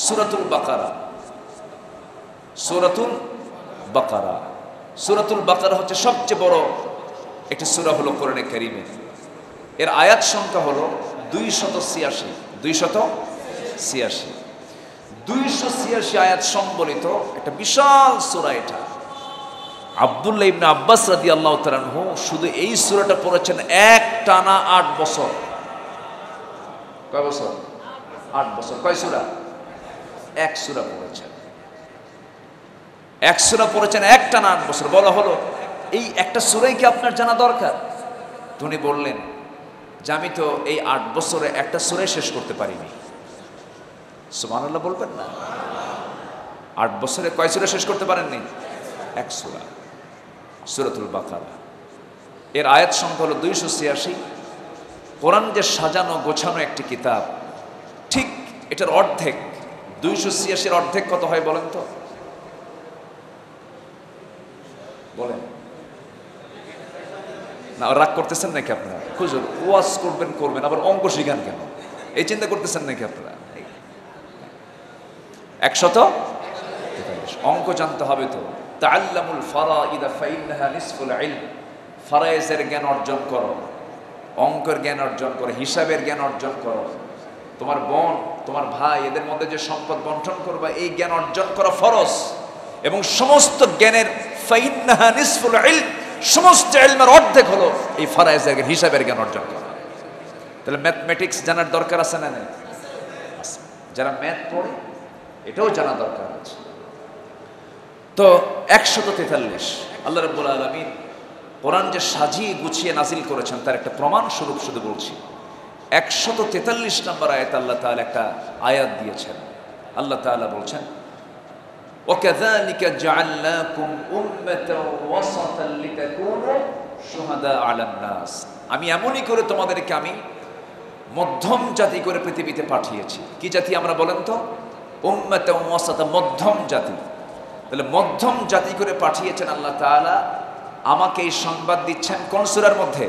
সূরাতুল বাকারা। সূরাতুল বাকারা, সূরাতুল বাকারা হচ্ছে সবচেয়ে বড় একটি সূরা হলো কোরআনে কারীমের। এর আয়াত সংখ্যা হলো 286। 286 আয়াত সম্বলিত একটা বিশাল সূরা এটা। আব্দুল্লাহ ইবনে আব্বাস রাদিয়াল্লাহু তাআলা আনহু শুধু এই সূরাটা পড়েছেন এক টানা 8 বছর। কয় বছর? 8 বছর। কয় সূরা? এক সূরা পড়েছেন। এক সূরা পড়েছেন এক টানা 8 বছর। বলা হলো এই একটা সূরাই কি আপনার জানা দরকার? তিনি বললেন যে আমি তো এই 8 বছরে একটা সূরাই শেষ করতে পারিনি। সুবহানাল্লাহ বলবেন না? 8 বছরে কয় সূরা শেষ করতে পারেননি? এক সূরা, সূরাতুল বাকারা। এর আয়াত সংখ্যা হলো 286। কোরআন যে সাজানো গোছানো একটি কিতাব, ঠিক এটার অর্ধেক, 286 অর্ধেক কত হয় বলেন তো? বলেন না, রাগ করতেছেন নাকি আপনারা? হুজুর ওয়াজ করবেন আবার অঙ্ক শিখান কেন, এই চিন্তা করতেছেন নাকি আপনারা? 143 অঙ্ক জানতে হবে তো। তাআল্লামুল ফারাইদা ফাইন্নাহা নিসফুল ইলম। ফারায়েজের জ্ঞান অর্জন করো, অঙ্কের জ্ঞান অর্জন করো, হিসাবের জ্ঞান অর্জন করো। তোমার বোন, তোমার ভাই, এদের মধ্যে যে সম্পদ বন্টন করবা, এই জ্ঞান অর্জন করা ফরজ। এবং সমস্ত জ্ঞানের ফাইন্নাহা নিসফুল ইলম, সমস্ত ইলমের অর্ধেক হলো এই ফারায়েজের জ্ঞান, হিসাবের জ্ঞান অর্জন করা। তাহলে ম্যাথমেটিক্স জানার দরকার আছে না? নেই? যারা ম্যাথ পড়ে এটাও জানা দরকার আছে। তো 143 আল্লাহ রাব্বুল আলামিন কোরআন যে সাজিয়ে গুছিয়ে নাজিল করেছেন তার একটা প্রমাণ স্বরূপ শুধু বলছি। 143 নম্বর আয়াত আল্লাহ তাআলা একটা আয়াত দিয়েছেন। আল্লাহ তাআলা বলছেন ওয়াকাযালিকা জাআলনাকুম উম্মাতান ওয়াসাতান লিতাকুনু শুহাদা আলান নাস। আমি এমনই করে তোমাদেরকে আমি মধ্যম জাতি করে পৃথিবীতে পাঠিয়েছি। কি জাতি আমরা বলেন তো? উম্মাতান ওয়াসাতা, মধ্যম জাতি। তাহলে মধ্যম জাতি করে পাঠিয়েছেন আল্লাহ তাআলা। আমাকে এই সংবাদ দিচ্ছেন কোন সূরার মধ্যে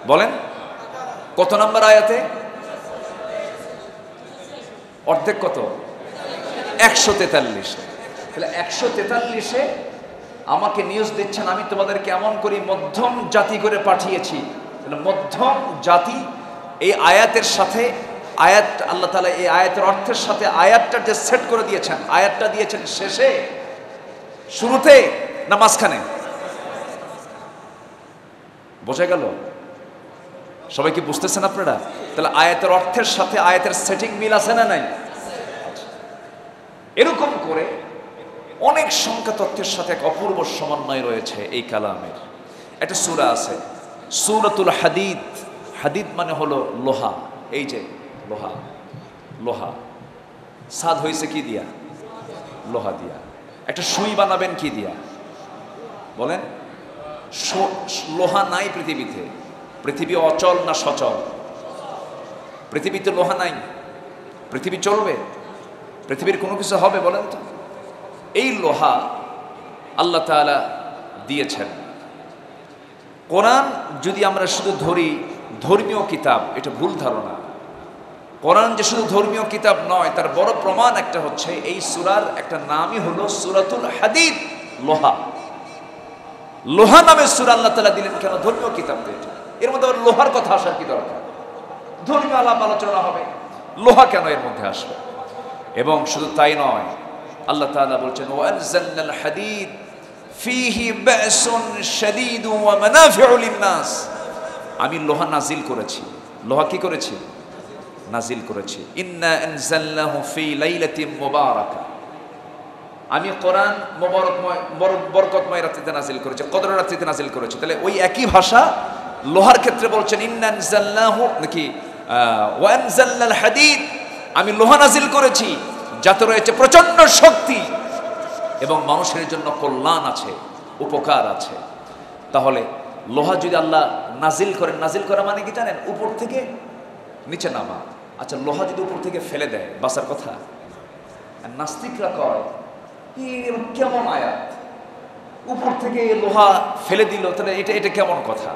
বলেন? কত নম্বর আয়াতে? অর্ধেক কত? 143। তাহলে 143-এ আমাকে নিউজ দিচ্ছেন আমি তোমাদেরকে এমন করে মধ্যম জাতি করে পাঠিয়েছি। তাহলে মধ্যম জাতি এই আয়াতের সাথে, আয়াত আল্লাহ তাআলা এই আয়াতের অর্থের সাথে আয়াতটা যে সেট করে দিয়েছেন, আয়াতটা দিয়েছেন শেষে, শুরুতে না মাঝখানে? বোঝা গেল? সবাই কি বুঝতেছেন আপনারা? তাহলে আয়াতের অর্থের সাথে আয়াতের সেটিং মিল আছে না নাই? এরকম করে অনেক সংখ্যা তথ্যের সাথে এক অপূর্ব সমন্বয় রয়েছে এই কালামের। একটা সূরা আছে সূরাতুল হাদিদ। হাদিদ মানে হলো লোহা। এই যে লোহা, লোহা সাদ হয়েছে কি দিয়া? লোহা দিয়া। একটা সুই বানাবেন কি দিয়া বলেন? লোহা নাই পৃথিবীতে। পৃথিবী অচল না সচল? পৃথিবীতে লোহা নাই। পৃথিবী চলবে? পৃথিবীর কোনো কিছু হবে বলেন তো? এই লোহা আল্লাহ তাআলা দিয়েছেন। কোরআন যদি আমরা শুধু ধরি ধর্মীয় কিতাব, এটা ভুল ধারণা। কোরআন যে শুধু ধর্মীয় কিতাব নয়, তার বড় প্রমাণ একটা হচ্ছে এই সূরার একটা নামই হলো সূরাতুল হাদিদ। লোহা, লোহা নামের সূরা আল্লাহ তাআলা দিলেন কেন? ধর্মীয় কিতাব তো এটা, এর মধ্যে আবার লোহার কথা আসার কি দরকার? ধর্মীয় আলাপ আলোচনা হবে, লোহা কেন এর মধ্যে আসবে? এবং শুধু তাই নয়, আল্লাহ তাআলা বলছেন ওয়ানজালনাল হাদিদ ফীহি বা'সুন শাদীদুন ওয়া মানাফিউ লিন-নাস। আমি লোহা নাজিল করেছি। লোহা কি করেছি? নাজিল করেছি। ইন্না আনজালনাহু ফী লাইলাতিন মুবারাকা। আমি কোরআন মুবারকময় বরকতময় রাতে নাজিল করেছি, কদরের রাতে নাজিল করেছি। তাহলে ওই একই ভাষা লোহার ক্ষেত্রে বলছেন ইন্না আনজালনাহু নাকি ওয়ানজালনাল হাদিদ। আমি লোহা নাজিল করেছি যাতে রয়েছে প্রচন্ড শক্তি এবং মানুষের জন্য কল্যাণ আছে, উপকার আছে। তাহলে লোহা যদি আল্লাহ নাজিল করেন, নাজিল করা মানে কি জানেন? উপর থেকে নিচে নামা। আচ্ছা, লোহা যদি উপর থেকে ফেলে দেয় বাঁচার কথা? নাস্তিকরা কয় কেমন আয়াত, উপর থেকে লোহা ফেলে দিল, তাহলে এটা কেমন কথা?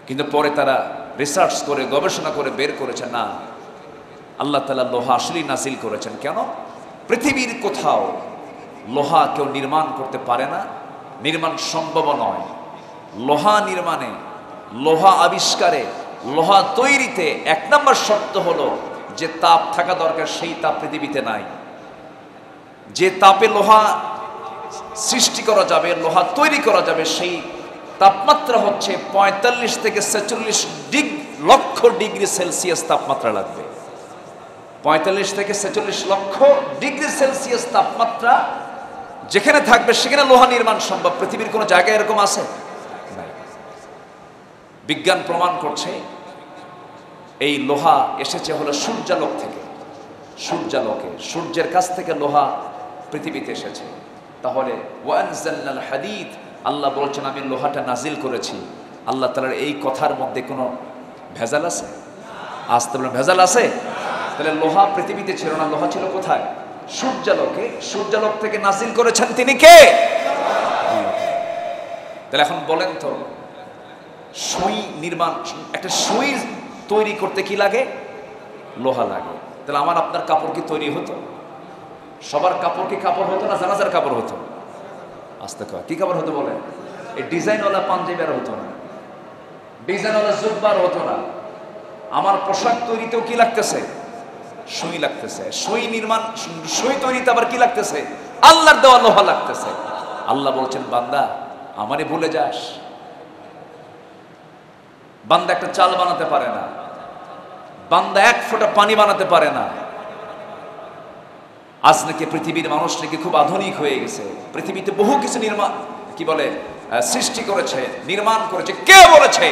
কিন্তু পরে তারা রিসার্চ করে গবেষণা করে বের করেছে না, আল্লাহ তাআলা লোহা আসলেই নাজিল করেছেন। কেন? পৃথিবীর কোথাও লোহা কেউ নির্মাণ করতে পারে না, নির্মাণ সম্ভব নয়। লোহা নির্মাণে, লোহা আবিষ্কারে, লোহা তৈরিতে এক নম্বর শর্ত হলো যে তাপ থাকা দরকার, সেই তাপ পৃথিবীতে নাই। যে তাপে লোহা সৃষ্টি করা যাবে, লোহা তৈরি করা যাবে, সেই তাপমাত্রা হচ্ছে 45 থেকে 46 লক্ষ ডিগ্রি সেলসিয়াস তাপমাত্রা লাগবে। 45 থেকে 46 লক্ষ ডিগ্রি সেলসিয়াস তাপমাত্রা যেখানে থাকবে সেখানে লোহা নির্মাণ সম্ভব। পৃথিবীর কোনো জায়গায় এরকম আছে? বিজ্ঞান প্রমাণ করছে এই লোহা এসেছে হলো সূর্যালোক থেকে। সূর্যালোকে, সূর্যের কাছ থেকে লোহা পৃথিবীতে এসেছে। তাহলে ওয়ানজালনাল হাদিদ, আল্লাহ বলছেন আমি লোহাটা নাজিল করেছি। আল্লাহ তাআলার এই কথার মধ্যে কোনো ভেজাল আছে? আসতে বলেন ভেজাল আছে? তাহলে লোহা পৃথিবীতে ছিল না, লোহা ছিল কোথায়? সূর্যালোকে। সূর্যালোক থেকে নাজিল করেছেন তিনি কে? তাহলে এখন বলেন তো, সুই নির্মাণ, একটা সুই তৈরি করতে কি লাগে? লোহা লাগে। তাহলে আমার আপনার কাপড় কি তৈরি হতো? সবার কাপড় কি কাপড় হতো না জানাজার কাপড় হতো? আস্তে কয় কি কাপড় হতো বলেন? এই ডিজাইনওয়ালা পাঞ্জাবি আর হতো না, ডিজাইনওয়ালা জুব্বার হতো না। আমার পোশাক তৈরিতেও কি লাগতেছে? সুই লাগতেছে। সুই নির্মাণ, সুই তৈরিতে আবার কি লাগতেছে? আল্লাহর দেওয়া লোহা লাগতেছে। আল্লাহ বলছেন বান্দা আমারে ভুলে যাস। বান্দা একটা চাল বানাতে পারে না, বান্দা এক ফোঁটা পানি বানাতে পারে না। আজ নাকি পৃথিবীর মানুষ নাকি খুব আধুনিক হয়ে গেছে, পৃথিবীতে বহু কিছু নির্মাণ কি বলে সৃষ্টি করেছে, নির্মাণ করেছে। কে বলেছে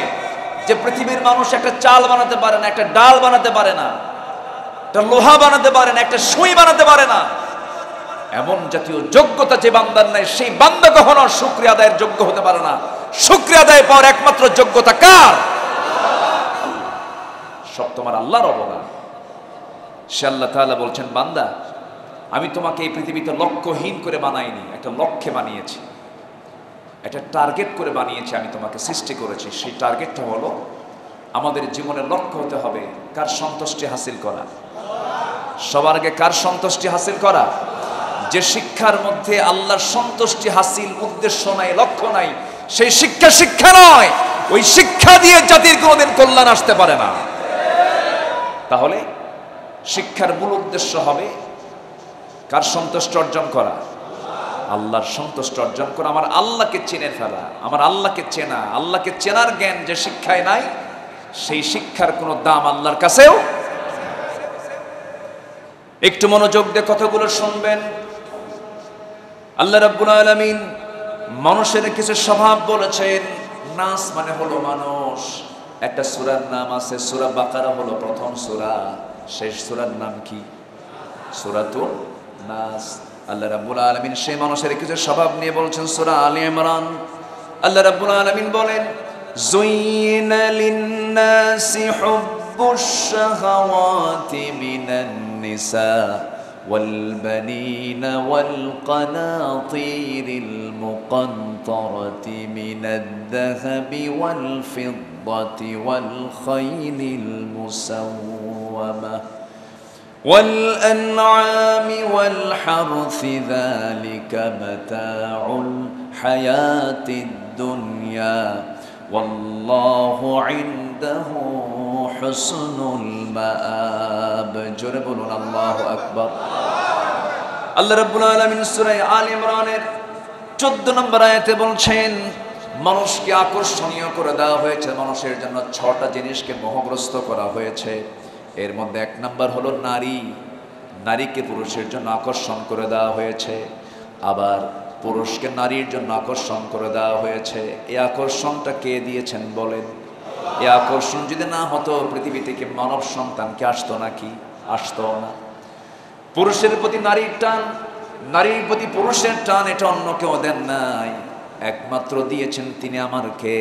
যে পৃথিবীর মানুষ একটা চাল বানাতে পারে না, একটা ডাল বানাতে পারে না, একটা লোহা বানাতে পারে না, একটা সুই বানাতে পারে না? এমন জাতীয় যোগ্যতা যে বান্দার নাই, সেই বান্দা কখনো শুকরিয়া আদায়ের যোগ্য হতে পারে না। শুকরিয়া আদায় পাওয়ার একমাত্র যোগ্যতা কার? সব তোমার আল্লাহর অবদান। সে আল্লাহ তাআলা বলছেন বান্দা আমি তোমাকে এই পৃথিবীতে লক্ষ্যহীন করে বানাইনি, একটা লক্ষ্যে বানিয়েছি, একটা টার্গেট করে বানিয়েছি। আমি তোমাকে সৃষ্টি করেছি। সেই টার্গেটটা হলো আমাদের জীবনের লক্ষ্য হতে হবে কার সন্তুষ্টি হাসিল করা? সবার আগে কার সন্তুষ্টি হাসিল করা? যে শিক্ষার মধ্যে আল্লাহর সন্তুষ্টি হাসিল উদ্দেশ্য নাই, লক্ষ্য নাই, সেই শিক্ষা শিক্ষা নয়। ওই শিক্ষা দিয়ে জাতির কোনোদিন কল্যাণ আসতে পারে না। তাহলে শিক্ষার মূল উদ্দেশ্য হবে কার সন্তুষ্টি অর্জন করা? আল্লাহর সন্তুষ্টি অর্জন করা, আমার আল্লাহকে চিনে ফেলা। আমার আল্লাহকে চেনা, আল্লাহকে চেনার জ্ঞান যে শিক্ষায় নাই, সেই শিক্ষার কোনো দাম আল্লাহর কাছেও। একটু মনোযোগ দিয়ে কথাগুলো শুনবেন। আল্লাহ রাব্বুল আলামিন মানুষের কিছু স্বভাব বলেছেন। নাস মানে হলো মানুষ। একটা সূরার নাম আছে, সূরা বাকারা হলো প্রথম সূরা, শেষ সূরার নাম কি? সূরাতুন নাস। আল্লাহ রাব্বুল আলামিন সেই মানুষের কিছু স্বভাব নিয়ে বলছেন সূরা আলে ইমরান। আল্লাহ রাব্বুল আলামিন বলেন যুইনা লিন-নাসি হুব্বুশ শাহাওয়াতি মিনান নিসা والبنين والقناطير المقنطرة من الذهب والفضة والخيل المسومة والأنعام والحرث ذلك متاع الحياة الدنيا والله عنده حسن المآب। জোরে বলুন আল্লাহু আকবার। আল্লাহ রাব্বুল আলামিন সূরা আলে ইমরানের 14 নম্বর আয়াতে বলছেন মানুষকে আকর্ষণীয় করে দেওয়া হয়েছে, মানুষের জন্য 6টা জিনিসকে মোহগ্রস্ত করা হয়েছে। এর মধ্যে 1 নম্বর হলো নারী। নারীকে পুরুষের জন্য আকর্ষণ করে দেওয়া হয়েছে, আবার পুরুষকে নারীর জন্য আকর্ষণ করে দেওয়া হয়েছে। এই আকর্ষণটা কে দিয়েছেন বলেন? এই আকর্ষণ যদি না হতো পৃথিবী থেকে মানব সন্তান কি আসতো নাকি? আসতো না। পুরুষের প্রতি নারীর টান, নারীর প্রতি পুরুষের টান, এটা অন্য কেউ দেন নাই, একমাত্র দিয়েছেন তিনি আমার কে।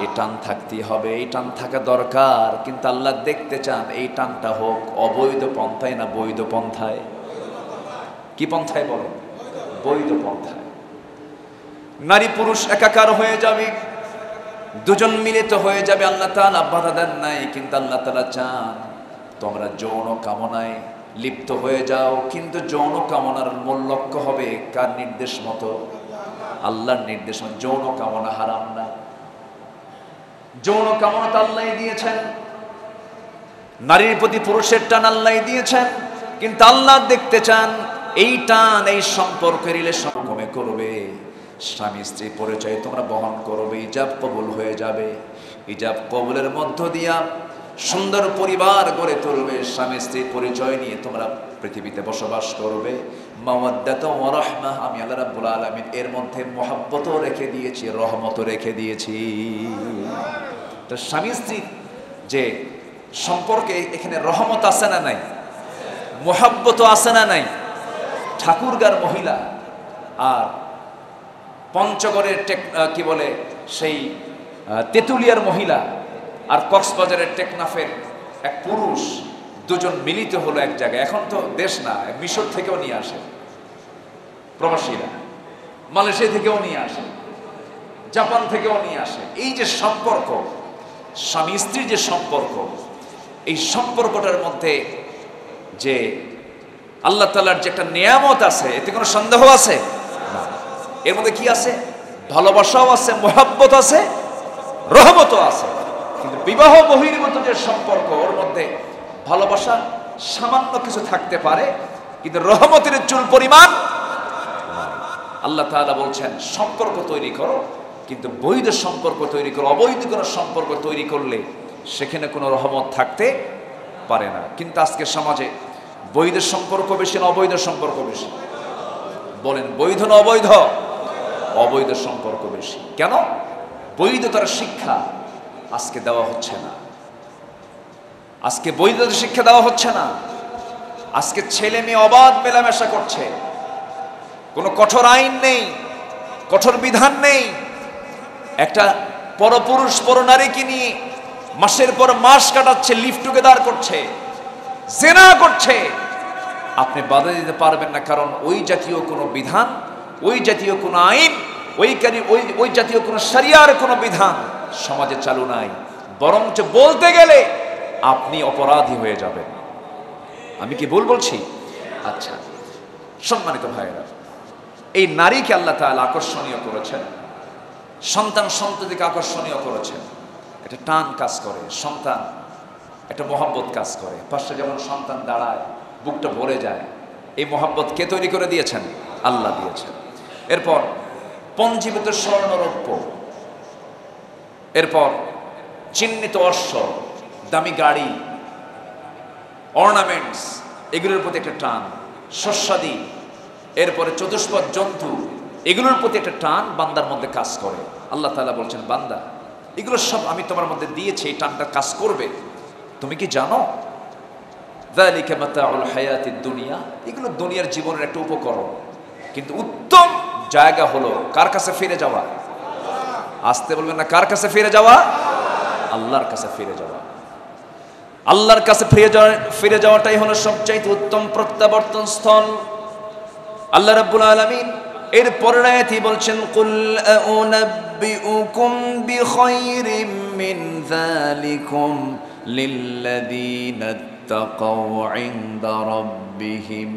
এই টান থাকতেই হবে, এই টান থাকা দরকার। কিন্তু আল্লাহ দেখতে চান এই টানটা হোক অবৈধ পন্থায় না বৈধ পন্থায়। কি পন্থায় বলেন? বৈধ পন্থায়। নারী পুরুষ একাকার হয়ে যাবে, দুজন মিলিত হয়ে যাবে। আল্লাহ তাআলা বাধা দেন নাই, কিন্তু আল্লাহ তাআলা চান তোমরা যৌন কামনায় লিপ্ত হয়ে যাও, কিন্তু যৌন কামনার মূল লক্ষ্য হবে কার নির্দেশ মতো? আল্লাহর নির্দেশ মতো। যৌন কামনা হারাম না, যৌন কামনা তো আল্লাহ দিয়েছেন। নারীর প্রতি পুরুষের টান আল্লাহ দিয়েছেন, কিন্তু আল্লাহ দেখতে চান এই টান, এই সম্পর্ক রিলেশন কমে করবে। স্বামী স্ত্রী পরিচয় তোমরা বহন করবে, ইজাব কবুল হয়ে যাবে। ইজাব কবুলের মধ্য দিয়া সুন্দর পরিবার গড়ে তুলবে। স্বামী স্ত্রী পরিচয় নিয়ে তোমরা পৃথিবীতে বসবাস করবে। মাওয়াদ্দাত ওয়া রাহমাহ, আমি আল্লাহ রাব্বুল আলামিন এর মধ্যে মহব্বতও রেখে দিয়েছি, রহমতও রেখে দিয়েছি। তো স্বামী স্ত্রী যে সম্পর্কে এখানে রহমত আছে না নাই? মহব্বত আছে না নাই? ঠাকুরগার মহিলা আর পঞ্চগড়ের কি বলে সেই তেতুলিয়ার মহিলা আর কক্সবাজারের টেকনাফের এক পুরুষ, দুজন মিলিত হলো এক জায়গায়। এখন তো দেশ না, মিশর থেকেও নিয়ে আসে প্রবাসীরা, মালয়েশিয়া থেকেও নিয়ে আসে, জাপান থেকেও নিয়ে আসে। এই যে সম্পর্ক, স্বামী স্ত্রীর যে সম্পর্ক, এই সম্পর্কটার মধ্যে যে আল্লাহ তাআলার যে একটা নিয়ামত আছে, এতে কোনো সন্দেহ আছে না। এর মধ্যে কি আছে? ভালোবাসাও আছে, মহব্বত আছে, রহমতও আছে। কিন্তু বিবাহ বহির্ভূত যে সম্পর্ক, ওর মধ্যে ভালোবাসা সামান্য কিছু থাকতে পারে, কিন্তু রহমতের চুল পরিমাণ। আল্লাহ তাআলা বলছেন সম্পর্ক তৈরি করো, কিন্তু বৈধ সম্পর্ক তৈরি করো। অবৈধ কোনো সম্পর্ক তৈরি করলে সেখানে কোনো রহমত থাকতে পারে না। কিন্তু আজকে সমাজে বৈধ সম্পর্ক বেশি না অবৈধ সম্পর্ক বেশি? বলেন, বৈধ না অবৈধ? অবৈধ সম্পর্ক বেশি। কেন? বৈধতার শিক্ষা আজকে দেওয়া হচ্ছে না। আজকে বৈধতার শিক্ষা দেওয়া হচ্ছে না। আজকে ছেলে মেয়ে অবাধ মেলামেশা করছে, কোনো কঠোর আইন নেই, কঠোর বিধান নেই। একটা পরপুরুষ পরনারীকে নিয়ে মাসের পর মাস কাটাচ্ছে, লিভ টুগেদার করছে, জেনা করছে। আপনি বাধা দিতে পারবেন না, কারণ ওই জাতীয় কোনো বিধান, ওই জাতীয় কোনো আইন, ওই জাতীয় কোনো শরিয়ার কোনো বিধান সমাজে চালু নাই। বরঞ্চ বলতে গেলে আপনি অপরাধী হয়ে যাবেন। আমি কি ভুল বলছি? আচ্ছা, সম্মানিত ভাইয়েরা, এই নারীকে আল্লাহ তাআলা আকর্ষণীয় করেছেন, সন্তান সন্ততিকে আকর্ষণীয় করেছেন। একটা টান কাজ করে, সন্তান একটা মহব্বত কাজ করে। পাশে যেমন সন্তান দাঁড়ায়, বুকটা ভরে যায়। এই মহব্বত কে তৈরি করে দিয়েছেন? আল্লাহ দিয়েছেন। এরপর পঞ্জীবিত স্বর্ণরৌপ্য, এরপর চিহ্নিত অশ্ব, দামি গাড়ি, অর্নামেন্টস, এগুলোর প্রতি একটা টান, শস্যাদি, এরপরে চতুষ্পদ জন্তু, এগুলোর প্রতি একটা টান বান্দার মধ্যে কাজ করে। আল্লাহ তাআলা বলছেন, বান্দা এগুলো সব আমি তোমার মধ্যে দিয়েছি, এই টানটা কাজ করবে। তুমি কি জানো? যালিকা মাতাউল হায়াতিদ দুনিয়া, এগুলো দুনিয়ার জীবনের একটা উপকরণ। কিন্তু উত্তম জায়গা হলো কার কাছে ফিরে যাওয়া? আসতে বলবেন না, কার কাছে ফিরে যাওয়া? আল্লাহর কাছে ফিরে যাওয়া। আল্লাহর কাছে ফিরে যাওয়াটাই হলো সবচাইতে উত্তম প্রত্যাবর্তন স্থল। আল্লাহ রাব্বুল আলামিন এর পরের আয়াতে বলছেন, কুল আউনাব্বিউকুম বিখায়রিম মিন যালিকুম লিল্লাযীনা ইত্তাকাউ ইনদা রাব্বিহিম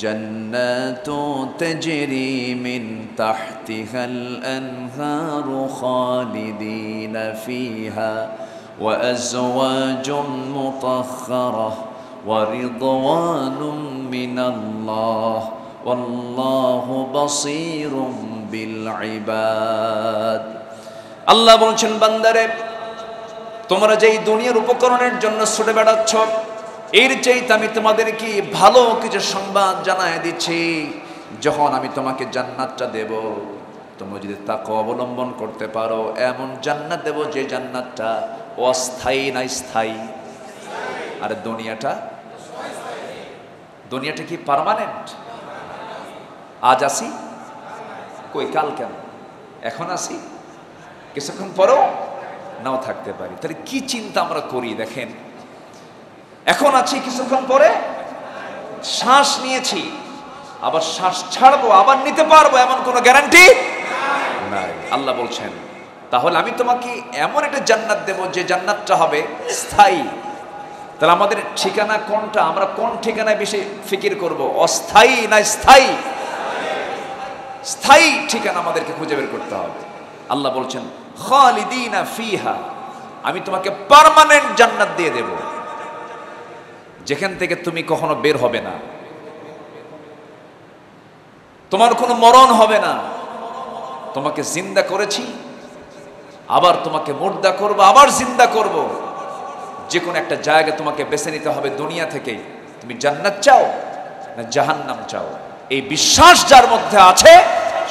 জান্নাতু তাজরি মিন তাহতিহাল আনহারু খালিদিনা ফিহা ওয়া আযওয়াজুম মুতাহহারাহ ওয়া রিদওয়ানুম মিনাল্লাহ ওয়াল্লাহু বাসীরুম বিল ইবাদ। আল্লাহ বলছেন, বান্দারে তোমরা যেই দুনিয়ার উপকরণের জন্য ছুটে বেড়াচ্ছ, এর চাইতে আমি তোমাদেরকে ভালো কিছু সংবাদ জানায় দিচ্ছি। যখন আমি তোমাকে জান্নাতটা দেব, তোমরা যদি তাকওয়া অবলম্বন করতে পারো, এমন জান্নাত দেব যে জান্নাতটা অস্থায়ী না স্থায়ী। আর দুনিয়াটা কি পার্মানেন্ট? আজ আসি, কই কাল কেন, এখন আসি, কিছুক্ষণ পরেও নাও থাকতে পারি। তাহলে কি চিন্তা আমরা করি দেখেন। এখন আছি, কিছুক্ষণ পরে শ্বাস নিয়েছি, আবার শ্বাস ছাড়বো, আবার নিতে পারবো, এমন কোনো গ্যারান্টি নাই। আল্লাহ বলছেন, তাহলে আমি তোমাকে এমন একটা জান্নাত দেব যে জান্নাতটা হবে স্থায়ী। তাহলে আমাদের ঠিকানা কোনটা? আমরা কোন ঠিকানায় বেশি ফিকির করব? অস্থায়ী না স্থায়ী? স্থায়ী ঠিকানা আমাদেরকে খুঁজে বের করতে হবে। আল্লাহ বলছেন খালিদিনা ফিহা, আমি তোমাকে পার্মানেন্ট জান্নাত দিয়ে দেব, যেখান থেকে তুমি কখনো বের হবে না, তোমার কোনো মরণ হবে না। তোমাকে জিন্দা করেছি, আবার তোমাকে মুর্দা করব, আবার জিন্দা করব। যে কোনো একটা জায়গা তোমাকে বেছে নিতে হবে দুনিয়া থেকে। তুমি জান্নাত চাও না জাহান্নাম চাও? এই বিশ্বাস যার মধ্যে আছে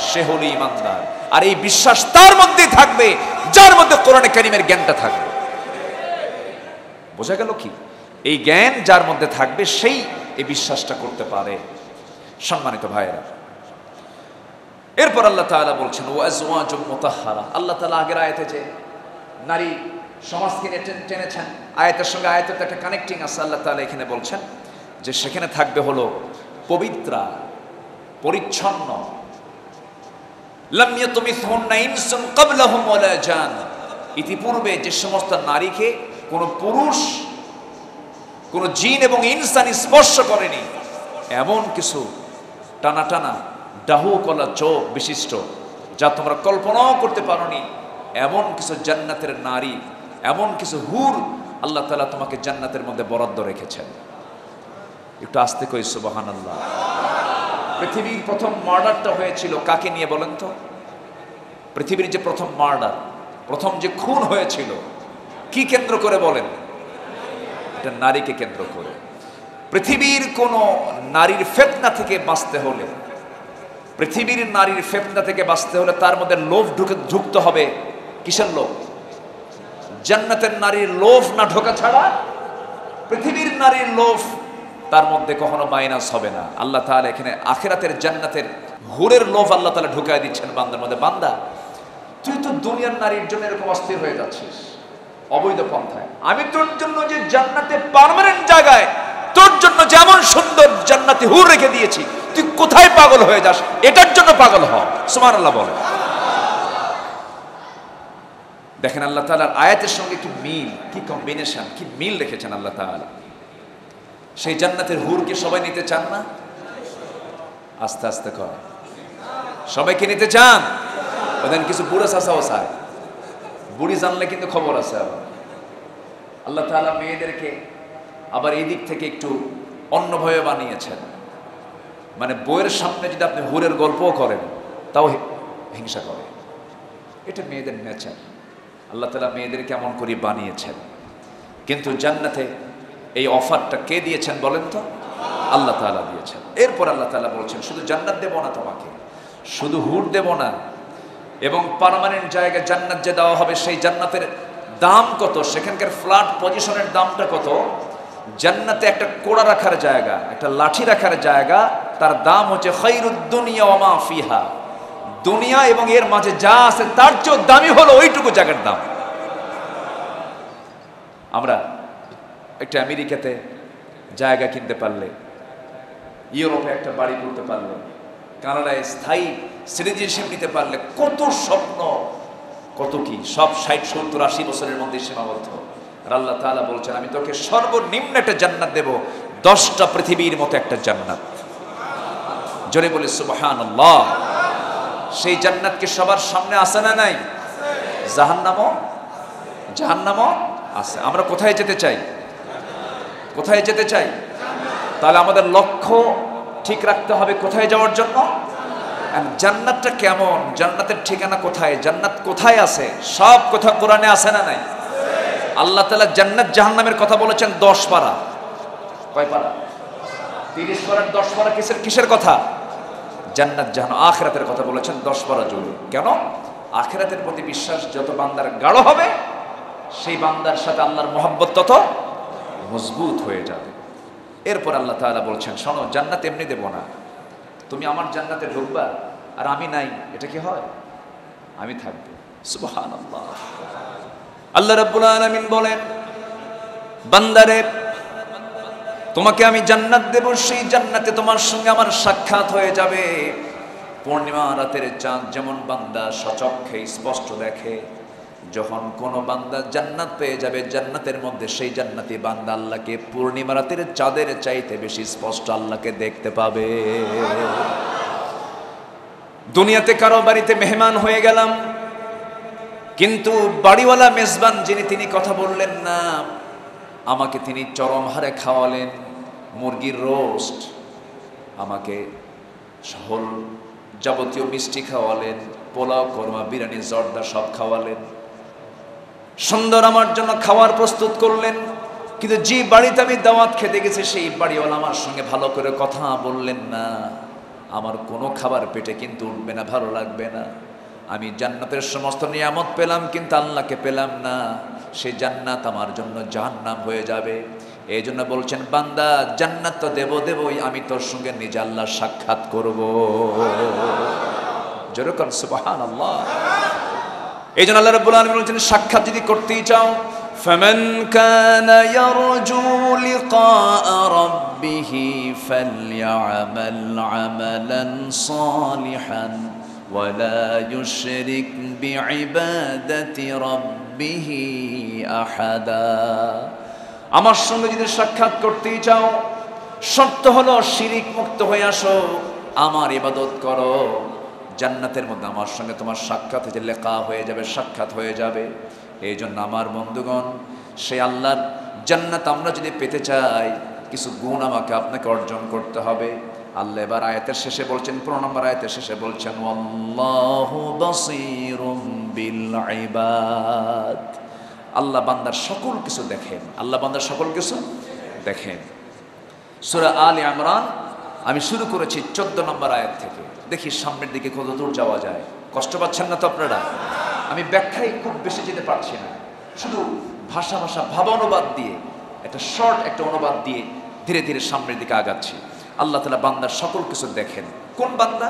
সে হলো ঈমানদার। আর এই বিশ্বাস তার মধ্যেই থাকবে যার মধ্যে কোরআনে কারীমের জ্ঞানটা থাকবে। বোঝা গেল কি? এই জ্ঞান যার মধ্যে থাকবে সেই এই বিশ্বাসটা করতে পারে। সম্মানিত ভাইয়েরা, এরপর আল্লাহ তাআলা বলছেন ওয়াজওয়াজুম মুতাহহারা। আল্লাহ তাআলা আগের আয়াতে যে নারী সমাজকে টেনেছেন, আয়াতের সঙ্গে আয়াতের একটা কানেক্টিং আছে। আল্লাহ তাআলা এখানে বলছেন যে সেখানে থাকবে হলো পবিত্রা, পরিচ্ছন্ন। লাম ইয়াতমিসহুন্না ইনসুন ক্বাবলাহুম ওয়ালা জান, ইতিপূর্বে যে সমস্ত নারীকে কোনো পুরুষ, কোনো জিন এবং ইনসান স্পর্শ করেনি, এমন কিছু টানা টানা ডাহুকলা চোখ বিশিষ্ট যা তোমরা কল্পনাও করতে পারোনি, এমন কিছু জান্নাতের নারী, এমন কিছু হুর আল্লাহ তাআলা তোমাকে জান্নাতের মধ্যে বরাদ্দ রেখেছেন। একটু আস্তে কই সুবহানাল্লাহ। পৃথিবীর প্রথম মার্ডারটা হয়েছিল কাকে নিয়ে বলেন তো? পৃথিবীর যে প্রথম মার্ডার, প্রথম যে খুন হয়েছিল, কি কেন্দ্র করে বলেন? এটা নারীকে কেন্দ্র করে। পৃথিবীর কোন নারীর ফিতনা থেকে বাঁচতে হলে, পৃথিবীর নারীর ফিতনা থেকে বাঁচতে হলে তার মধ্যে লোভ ঢুকতে হবে। কিসের লোভ? জান্নাতের নারীর লোভ না ঢোকা ছাড়া পৃথিবীর নারীর লোভ তার মধ্যে কখনো মাইনাস হবে না। আল্লাহ তাআলা এখানে আখিরাতের জান্নাতের হুরের লোভ আল্লাহ তাআলা ঢুকায় দিচ্ছেন বান্দার মধ্যে। বান্দা, তুই তো দুনিয়ার নারীর জন্য এরকম অস্থির হয়ে যাচ্ছিস অবৈধ পন্থায়। আমি তোর জন্য যে জান্নাতে পার্মানেন্ট জায়গায় তোর জন্য যেমন সুন্দর জান্নাতে হুর রেখে দিয়েছি, তুই কোথায় পাগল হয়ে যাস? এটার জন্য পাগল হ। সুবহানাল্লাহ বলে। দেখেন আল্লাহ তাআলার আয়াতের সঙ্গে কি মিল, কি কম্বিনেশন, কি মিল রেখেছেন আল্লাহ তাআলা। সেই জান্নাতের হুরকে সবাই নিতে চান না? আস্তে আস্তে কর, সবাইকে নিতে চান? ওদের কিছু বুড়া চাচাও চায়, বুড়ি জানলে কিন্তু খবর আছে। আবার আল্লাহ তাআলা মেয়েদেরকে আবার এই দিক থেকে একটু অন্যভাবে বানিয়েছেন। মানে বইয়ের সামনে যদি আপনি হুরের গল্পও করেন তাও হিংসা করে। এটা মেয়েদের নেচার। আল্লাহ তাআলা মেয়েদেরকে এমন করে বানিয়েছেন। কিন্তু জান্নাতে এই অফারটা কে দিয়েছেন বলেন তো? আল্লাহ তাআলা দিয়েছেন। এরপর আল্লাহ তাআলা বলছেন শুধু জান্নাত দেব না তোমাকে, শুধু হুর দেব না, এবং পার্মানেন্ট জায়গায় জান্নাত যে দেওয়া হবে সেই জান্নাতের দাম কত, সেখানকার ফ্ল্যাট পজিশনের দামটা কত। জান্নাতে একটা কোড়া রাখার জায়গা, একটা লাঠি রাখার জায়গা, তার দাম হচ্ছে খায়রুদ দুনিয়া ওয়া মা ফিহা। দুনিয়া এবং এর মাঝে যা আছে তার চেয়ে দামি হলো ওইটুকু জায়গার দাম। আমরা একটা আমেরিকাতে জায়গা কিনতে পারলে, ইউরোপে একটা বাড়ি করতে পারলে, কানাডায় স্থায়ী সিটিজেনশিপ নিতে পারলে কত স্বপ্ন, কত কি, সব 60, 70, 80 বছরের মধ্যে সীমাবদ্ধ। আর আল্লাহ তাআলা বলছেন আমি তোকে সর্বনিম্ন একটা জান্নাত দেব, 10টা পৃথিবীর মতো একটা জান্নাত। জোরে বলে সুবহানাল্লাহ। সেই জান্নাত কি সবার সামনে আছে না নাই? জাহান্নামও আছে। আমরা কোথায় যেতে চাই? কোথায় যেতে চাই? তাহলে আমাদের লক্ষ্য ঠিক রাখতে হবে কোথায় যাওয়ার জন্য। জান্নাতটা কেমন, জান্নাতের ঠিকানা কোথায়, জান্নাত কোথায় আছে, সব কথা কোরআনে আছে না নাই? আল্লাহ তাআলা জান্নাত জাহান্নামের কথা বলেছেন 10 পারা। কয় পারা? 30 পারার 10 পারা কিসের কথা? জান্নাত জাহান্নাম আখিরাতের কথা বলেছেন 10 পারা জুড়ে। কেন? আখিরাতের প্রতি বিশ্বাস যত বান্দার গাঢ় হবে, সেই বান্দার সাথে আল্লাহর মহব্বত তত মজবুত হয়ে যাবে। এরপর আল্লাহ তাআলা বলছেন শোনো, জান্নাত এমনি দেব না, তুমি আমার জান্নাতে ঢুকবা আর আমি নাই, এটা কি হয়? আমি থাকবো। সুবহানাল্লাহ। আল্লাহ রাব্বুল আলামিন বলেন বান্দারে তোমাকে আমি জান্নাত দেব, সেই জান্নাতে তোমার সঙ্গে আমার সাক্ষাৎ হয়ে যাবে। পূর্ণিমা রাতের চাঁদ যেমন বান্দা সচক্ষে স্পষ্ট দেখে, যখন কোনো বান্দা জান্নাত পেয়ে যাবে, জান্নাতের মধ্যে সেই জান্নাতি বান্দা আল্লাহকে পূর্ণিমা রাতের চাঁদের চাইতে বেশি স্পষ্ট আল্লাহকে দেখতে পাবে। দুনিয়াতে কারো বাড়িতে মেহমান হয়ে গেলাম, কিন্তু বাড়িওয়ালা মেজবান যিনি, তিনি কথা বললেন না, আমাকে তিনি চরম হারে খাওয়ালেন মুরগির রোস্ট, আমাকে সহল যাবতীয় মিষ্টি খাওয়ালেন, পোলাও, কোরমা, বিরিয়ানি, জর্দা সব খাওয়ালেন, সুন্দর আমার জন্য খাবার প্রস্তুত করলেন। কিন্তু যে বাড়িতে আমি দাওয়াত খেতে গেছি সেই বাড়িওয়ালা আমার সঙ্গে ভালো করে কথা বললেন না, আমার কোনো খাবার পেটে কিন্তু উঠবে না, ভালো লাগবে না। আমি জান্নাতের সমস্ত নিয়ামত পেলাম কিন্তু আল্লাহকে পেলাম না, সেই জান্নাত আমার জন্য জাহান্নাম হয়ে যাবে। এই জন্য বলছেন বান্দা জান্নাত তো দেবই, আমি তোর সঙ্গে নিজে আল্লাহ সাক্ষাৎ করব। যেরকম সুবহানাল্লাহ। এই জন্য আল্লাহ রাব্বুল আলামিন বলছেন সাক্ষাৎ যদি করতেই চাও, ফামান কানা ইয়ারজু লিকা রাব্বিহি ফালইআমাল আমালান সালিহান ওয়ালা ইউশরিক বিইবাদাতি রাব্বিহি আহাদা। আমার সঙ্গে যদি সাক্ষাৎ করতেই চাও, শর্ত হলো শিরিক মুক্ত হয়ে আসো, আমার ইবাদত করো, জান্নাতের মধ্যে আমার সঙ্গে তোমার সাক্ষাৎ হয়ে লেখা হয়ে যাবে, সাক্ষাৎ হয়ে যাবে। এই জন্য আমার বন্ধুগণ, সেই আল্লাহর জান্নাত আমরা যদি পেতে চাই, কিছু গুণ আমাকে আপনাকে অর্জন করতে হবে। আল্লাহ এবার আয়াতের শেষে বলছেন, 15 নম্বর আয়াতের শেষে বলছেন ওয়াল্লাহু বাসীরুম বিল ইবাদ। আল্লাহ বান্দার সকল কিছু দেখেন, আল্লাহ বান্দার সকল কিছু দেখেন। সূরা আলে ইমরান আমি শুরু করেছি 14 নম্বর আয়াত থেকে, দেখি সামনের দিকে কত দূর যাওয়া যায়। কষ্ট পাচ্ছেন না তো আপনারা? আমি ব্যাখ্যায় খুব বেশি যেতে পারছি না, শুধু ভাষা ভাব অনুবাদ দিয়ে, একটা শর্ট একটা অনুবাদ দিয়ে ধীরে ধীরে সামনের দিকে আগাচ্ছি। আল্লাহ তাআলা বান্দার সকল কিছু দেখেন। কোন বান্দা?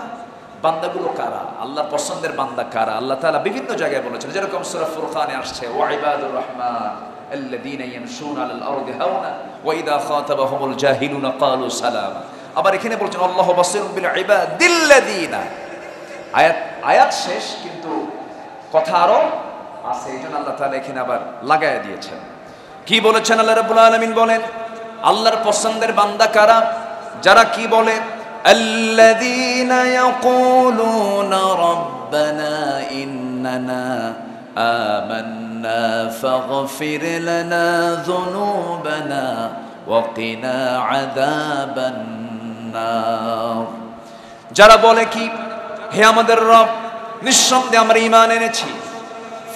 বান্দাগুলো কারা? আল্লাহর পছন্দের বান্দা কারা? আল্লাহ তাআলা বিভিন্ন জায়গায় বলেছেন, যেরকম সূরা ফুরকানে আসছে ওয়া ইবাদুর রহমান আল্লাযীনা ইয়ামশুনা আলাল আরদি হাওনা ওয়া ইযা খাতাবাহুমুল জাহিলুনা ক্বালু সালামা। আবার এখানে বলছেন আল্লাহু বাসীরুম বিল ইবাদিল্লাযীনা। আয়াত শেষ, কিন্তু কথা আরো আছে, এইজন্য আল্লাহ তাআলা এখানে আবার লাগায়া দিয়েছেন। কি বলেছেন আল্লাহ রাব্বুল আলামিন? বলেন আল্লাহর পছন্দের বান্দা কারা? যারা কি বলে আল্লাযীনা ইয়াকুলুনা রাব্বানা ইন্নানা আমান্না ফাগফির লানা যুনুবানা ওয়া কিনা আযাবান নার। যারা বলে কি, হে আমাদের রব, নিঃসন্দেহে আমরা ঈমান এনেছি,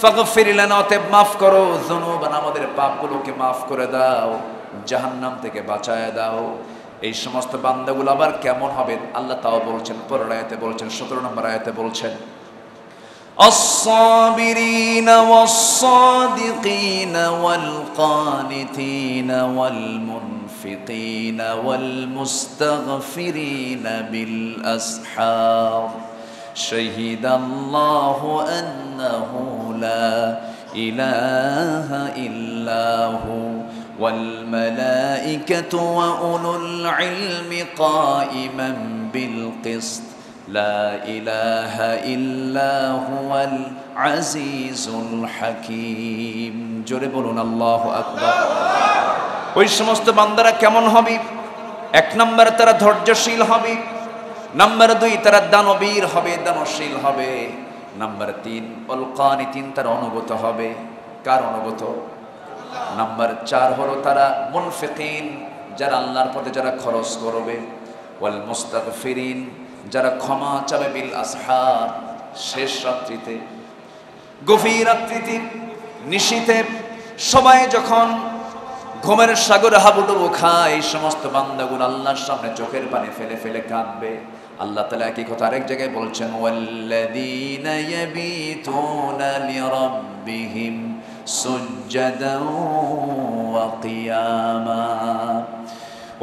ফাগফির লানা, অতএব মাফ করো, যুনুবানা, আমাদের পাপগুলোকে মাফ করে দাও, জাহান্নাম থেকে বাঁচায় দাও। এই সমস্ত বান্দাগুলো আবার কেমন হবে আল্লাহ তাও বলছেন, পরের আয়াতে বলছেন, 17 নম্বর আয়াতে বলছেন আস-সাবিরিনা ওয়াস-সাদিকিনা ওয়াল-কানিতিনা ওয়াল-মুনফিকিনা ওয়াল-মুস্তাগফিরিনা বিল-আসহার শাহিদাল্লাহু আন্নাহু লা ইলাহা ইল্লাহু والملائكة وأولو العلم قائما بالقسط لا إله إلا هو العزيز الحكيم। জোরে বলুন আল্লাহু আকবার। ওই সমস্ত বান্দারা কেমন হবে? 1 নম্বরে তারা ধৈর্যশীল হবে, নাম্বার 2 তারা দানবীর হবে, দানশীল হবে, নাম্বার 3 ওয়াল কানিতিন, তারা অনুগত হবে। কার অনুগত? নাম্বার 4 হলো তারা মুনফিকিন, যারা আল্লাহর পথে যারা খরচ করবে, ওয়াল মুস্তাগফিরিন, যারা ক্ষমা চাবে, বিল আসহার, শেষ রাত্রিতে, গভীর রাত্রিতে, নিশীতে, সবাই যখন ঘুমের সাগরে হাবুডুবু খায়, এই সমস্ত বান্দাগুলো আল্লাহর সামনে চোখের পানি ফেলে ফেলে কাঁদবে। আল্লাহ তাআলা একই কথা আরেক জায়গায় বলছেন ওয়াল্লাযীনা ইয়াবিতুনা লিরাব্বিহিম সুজদান ওয়া কিয়ামা।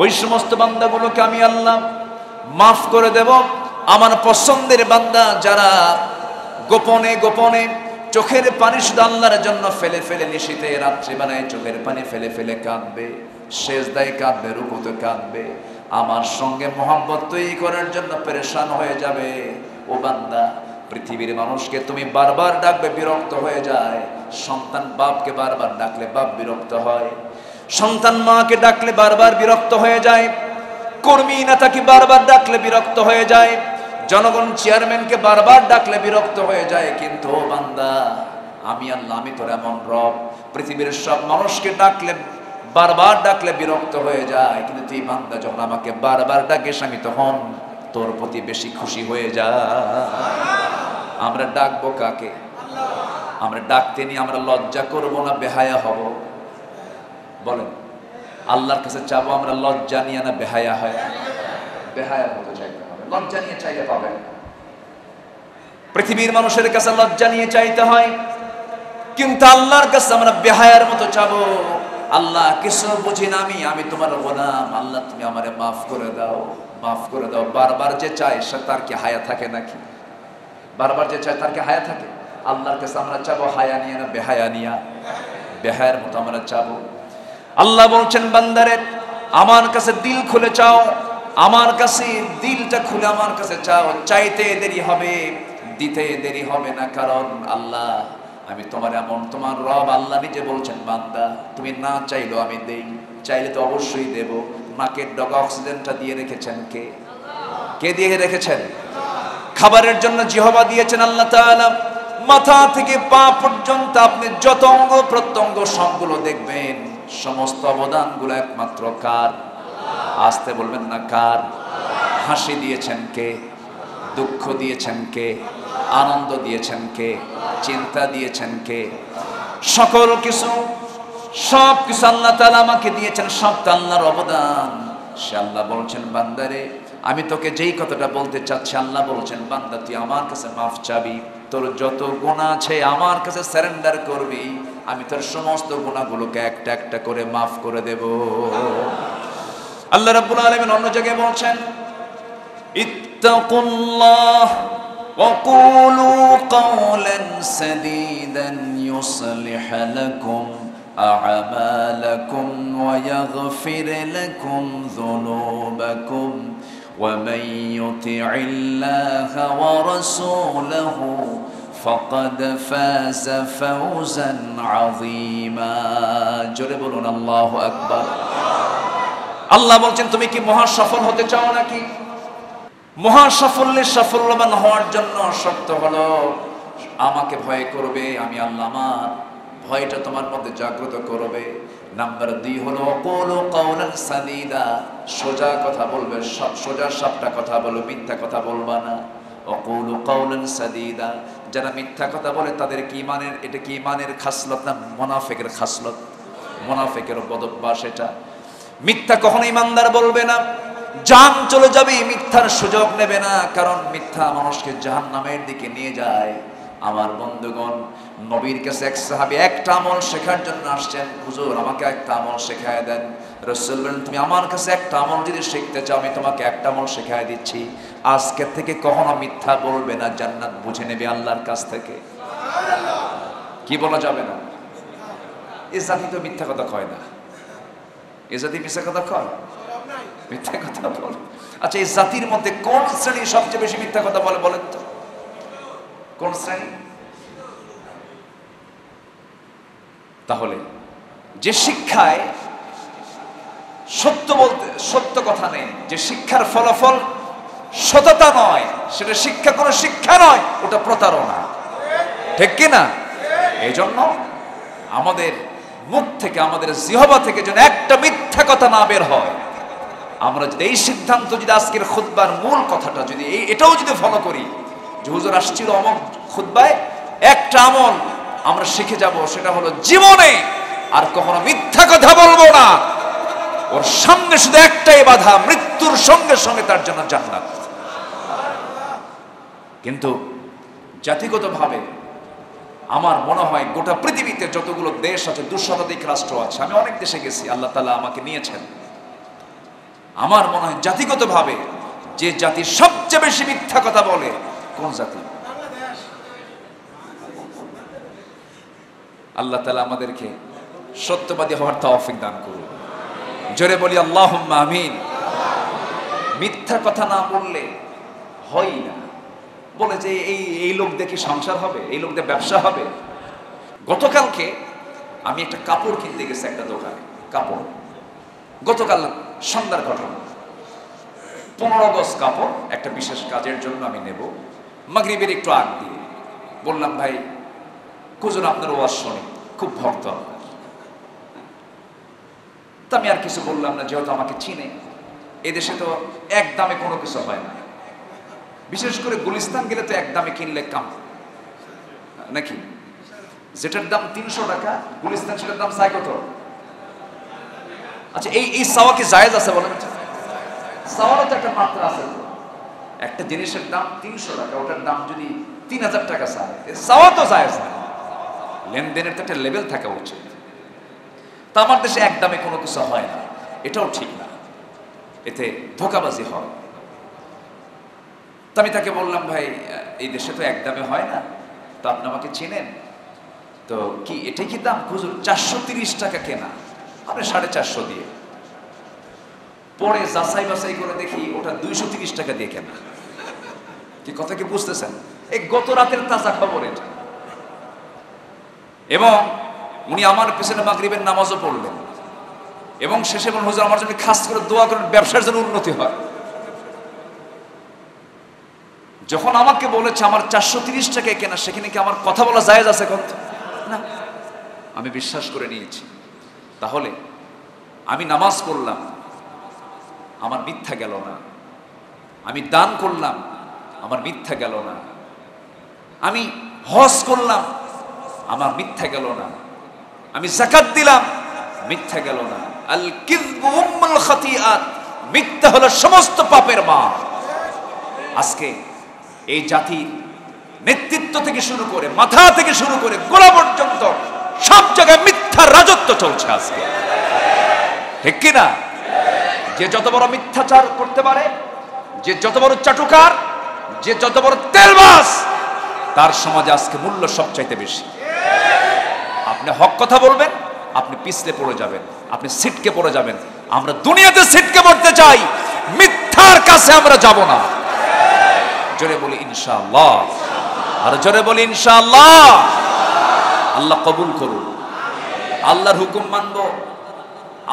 ওই সমস্ত বান্দাগুলোকে আমি আল্লাহ মাফ করে দেব, আমার পছন্দের বান্দা যারা গোপনে গোপনে চোখের পানি শুধু আল্লাহর জন্য ফেলে ফেলে নিশীতে রাত্রিবেলায় চোখের পানি ফেলে ফেলে কাঁদবে, সেজদায় কাঁদবে, রুকুতে কাঁদবে, আমার সঙ্গে মোহাব্বত তৈরি করার জন্য পেরেশান হয়ে যাবে। ও বান্দা, পৃথিবীর মানুষকে তুমি বারবার ডাকবে, বিরক্ত হয়ে যায়, সন্তান বাপকে বারবার ডাকলে বাপ বিরক্ত হয়, সন্তান মাকে ডাকলে বারবার বিরক্ত হয়ে যায়, কর্মী নেতাকে বারবার ডাকলে বিরক্ত হয়ে যায়, জনগণ চেয়ারম্যানকে বারবার ডাকলে বিরক্ত হয়ে যায়। কিন্তু ও বান্দা, আমি আল্লাহ, আমি তোর এমন রব, পৃথিবীর সব মানুষকে ডাকলে বারবার ডাকলে বিরক্ত হয়ে যায়, কিন্তু তুই বান্দা যখন আমাকে বারবার ডাকিস আমি তখন তোর প্রতি বেশি খুশি হয়ে যায়। আমরা ডাকবো কাকে? আমরা ডাকতে নিয়ে আমরা লজ্জা করব না বেহায়া হব? বলেন, আল্লাহর কাছে চাবো আমরা লজ্জা নিয়ে না বেহায়া হয়? বেহায়া হতে চাইতে হবে, লজ্জা নিয়ে চাইলে পাবেন। পৃথিবীর মানুষের কাছে লজ্জা নিয়ে চাইতে হয়, কিন্তু আল্লাহর কাছে আমরা বেহায়ার মতো চাবো। আল্লাহ, কিছু বুঝি না আমি তোমার গোলাম, আল্লাহ তুমি আমারে মাফ করে দাও, মাফ করে দাও। বারবার যে চায় সে তার কি হায়া থাকে নাকি? বারবার যে চায় তার কি হায়া থাকে? আল্লাহর কাছে আমরা চাবো হায়া নিয়ে না বেহায়া নিয়া? বেহায়ার মতো আমরা চাবো। আল্লাহ বলছেন, বান্দারে আমার কাছে দিল খুলে চাও, আমার কাছে দিলটা খুলে আমার কাছে চাও। চাইতে দেরি হবে, দিতে দেরি হবে না, কারণ আল্লাহ আমি তোমার এমন, তোমার রব আল্লাহ নিজে বলছেন, বান্দা তুমি না চাইলেও আমি দেই, চাইলে তো অবশ্যই দেব। নাকের ডগা অক্সিজেনটা দিয়ে রেখেছেন কে? কে দিয়ে রেখেছেন? খাবারের জন্য জিহবা দিয়েছেন আল্লাহ তাআলা। মাথা থেকে পা পর্যন্ত আপনি যত অঙ্গ প্রত্যঙ্গ সবগুলো দেখবেন, সমস্ত অবদানগুলো একমাত্র কার? আসতে বলবেন না, কার? হাসি দিয়েছেন কে? দুঃখ দিয়েছেন কে? আনন্দ দিয়েছেন কে? চিন্তা দিয়েছেন কে? সকল কিছু, সব কিছু আল্লাহ তাআলা আমাকে দিয়েছেন, সবটা আল্লাহর অবদান। সে আল্লাহ বলছেন, বান্দারে আমি তোকে যেই কথাটা বলতে চাচ্ছি, আল্লাহ বলছেন, বান্দা তুই আমার কাছে মাফ চাবি, তোর যত গুনাহ আছে আমার কাছে সারেন্ডার করবি, আমি তোর সমস্ত গুনাহগুলোকে একটা একটা করে মাফ করে দেব। আল্লাহ রাব্বুল আলামিন অন্য জায়গায় বলছেন, ইত্তাকুল্লাহ ওয়া কুলু কাওলান সাদীদান ইউসলিহ লাকুম আ'মালাকুম ওয়া ইয়াগফির লাকুম যুনুবাকুম ওয়া মান ইউতি'ইল্লাহা ওয়া রাসূলাহু ফাকাদ ফাযা ফাওজান আযীমা। জোরে বলুন আল্লাহু আকবার। আল্লাহ বলছেন, তুমি কি মহা সফল হতে চাও নাকি? মহা সাফল্যের সাফল্যবান হওয়ার জন্য শর্ত হলো আমাকে ভয় করবে, আমি আল্লাহ আমার ভয়টা তোমার মধ্যে জাগ্রত করবে। নাম্বার 2 হলো কুলু কাওলান সাদীদা, সোজা কথা বলবে, সব সোজা সাপটা কথা বলো, মিথ্যা কথা বলবা না। কুলু কাওলান সাদীদা, যারা মিথ্যা কথা বলে তাদের কি ইমানের, এটা কি ইমানের খাসলত না মুনাফিকের খাসলত? মুনাফিকের বদভ্যাস এটা। মিথ্যা কখনো ইমানদার বলবে না, জান চলে যাবে, মিথ্যার সুযোগ নেবে না, কারণ মিথ্যা মানুষকে জাহান্নামের দিকে নিয়ে যায়। আমার বন্ধুগণ, নবীর কাছে এক সাহাবী একটা আমল শেখার জন্য আসছেন, হুজুর আমাকে একটা আমল শেখায় দেন। রাসূল বলেন, তুমি আমার কাছে একটা আমল যদি শিখতে চাও আমি তোমাকে একটা আমল শেখায় দিচ্ছি, আজকে থেকে কখনো মিথ্যা বলবে না, জান্নাত বুঝে নেবে আল্লাহর কাছ থেকে। কি বলা যাবে না? এ জাতি তো মিথ্যা কথা কয় না, এ জাতি মিথ্যা কথা কয়, মিথ্যা কথা বলে। আচ্ছা, এই জাতির মধ্যে কোন শ্রেণী সবচেয়ে বেশি মিথ্যা কথা বলে বলেন তো? কোন শ্রেণী? তাহলে যে শিক্ষায় সত্য বলতে, সত্য কথা নেই, যে শিক্ষার ফলাফল সততা নয়, সেটা শিক্ষা, কোনো শিক্ষা নয়, ওটা প্রতারণা, ঠিক কিনা? এই জন্য আমাদের মুখ থেকে, আমাদের জিহবা থেকে যেন একটা মিথ্যা কথা না বের হয়। আমরা যদি এই সিদ্ধান্ত, যদি আজকের খুতবার মূল কথাটা যদি এটাও যদি ফলো করি, যে হুজুর আসছিল অমুক খুতবায়, একটা আমল আমরা শিখে যাব, সেটা হলো জীবনে আর কখনো মিথ্যা কথা বলবো না। ওর সামনে শুধু একটাই বাধা, মৃত্যুর সঙ্গে সঙ্গে তার জন্য জান্নাত। কিন্তু জাতিগতভাবে আমার মনে হয় গোটা পৃথিবীতে যতগুলো দেশ আছে, 200 রাষ্ট্র আছে, আমি অনেক দেশে গেছি, আল্লাহ তাআলা আমাকে নিয়েছেন। আমার মনে হয় জাতিগতভাবে যে জাতি সবচেয়ে বেশি মিথ্যা কথা বলে, কোন জাতি? আল্লাহ তাআলা আমাদেরকে সত্যবাদী হওয়ার তৌফিক দান করুন। জোরে বলি আল্লাহুম্মা আমিন। মিথ্যা কথা না বললে হয় না। বলে যে এই লোক দেখি সংসার হবে, এই লোক দিয়ে ব্যবসা হবে। গতকালকে আমি একটা কাপড় কিনতে গেছি একটা দোকানে, কাপড়, গতকাল সন্ধ্যার ঘটনা। 15 গজ কাপড় একটা বিশেষ কাজের জন্য আমি নেব। মাগরিবের একটু আগ দিয়ে বললাম, ভাই কুজন আপনার ওয়াজ শুনি, খুব ভক্ত আপনার। তা আমি আর কিছু বললাম না, যেহেতু আমাকে চিনে। এদেশে তো এক দামে কোনো কিছু হয় না, বিশেষ করে গুলিস্তান গেলে তো এক দামে কিনলে কাম নাকি। যেটার দাম 300 টাকা গুলিস্তান, সেটার দাম চাই কত? আচ্ছা, এই সাওয়া কি জায়েজ আছে বলেন? সাওয়ারও তো একটা মাত্রা আছে। একটা জিনিসের দাম 300 টাকা, ওটার দাম যদি 3000 টাকা চায়, সাওয়া তো জায়েজ না। লেনদেনের তো একটা লেভেল থাকা উচিত। তা আমার দেশে এক দামে কোনো কিছু হয় না, এটাও ঠিক না, এতে ধোঁকাবাজি হয়। তো আমি তাকে বললাম, ভাই এই দেশে তো এক দামে হয় না, তো আপনি আমাকে চেনেন তো, কি এটাই কি দাম? হুজুর 430 টাকা কেনা, আপনি 450 দিয়ে। পরে যাচাই বাছাই করে দেখি ওটা 230 টাকা দিয়ে কেনা। কি কথা কি বুঝতেছেন? এই গত রাতের তাজা খবর এটা। এবং উনি আমার পেছনে মাগরিবের নামাজও পড়লেন এবং শেষে বললেন, হুজুর আমার জন্য খাস করে দোয়া করেন, ব্যবসার জন্য উন্নতি হয়। যখন আমাকে বলেছে আমার 430 টাকায় কেনা, সেখানে কি আমার কথা বলা জায়েজ আছে? কত না, আমি বিশ্বাস করে নিয়েছি। তাহলে আমি নামাজ পড়লাম, আমার মিথ্যা গেল না। আমি দান করলাম, আমার মিথ্যা গেল না। আমি হজ করলাম, আমার মিথ্যা গেল না। আমি যাকাত দিলাম, মিথ্যা গেল না। আল কিযবু উম্মুল খাতিআত, মিথ্যা হলো সমস্ত পাপের মা। আজকে এই জাতির নেতৃত্ব থেকে শুরু করে, মাথা থেকে শুরু করে গোড়া পর্যন্ত সব জায়গায় মিথ্যার রাজত্ব চলছে আজকে, ঠিক কিনা? যে যত বড় মিথ্যাচার করতে পারে, যে যত বড় চাটুকার, যে যত বড় তেলবাজ, তার সমাজে আজকে মূল্য সবচাইতে বেশি। আপনি হক কথা বলবেন, আপনি পিছলে পড়ে যাবেন, আপনি ছিটকে পড়ে যাবেন। আমরা দুনিয়াতে ছিটকে পড়তে চাই, মিথ্যার কাছে আমরা যাব না। জোরে বলি ইনশাআল্লাহ, আর জোরে বলি ইনশাআল্লাহ। আল্লাহ কবুল করুন। আল্লাহর হুকুম মানবো,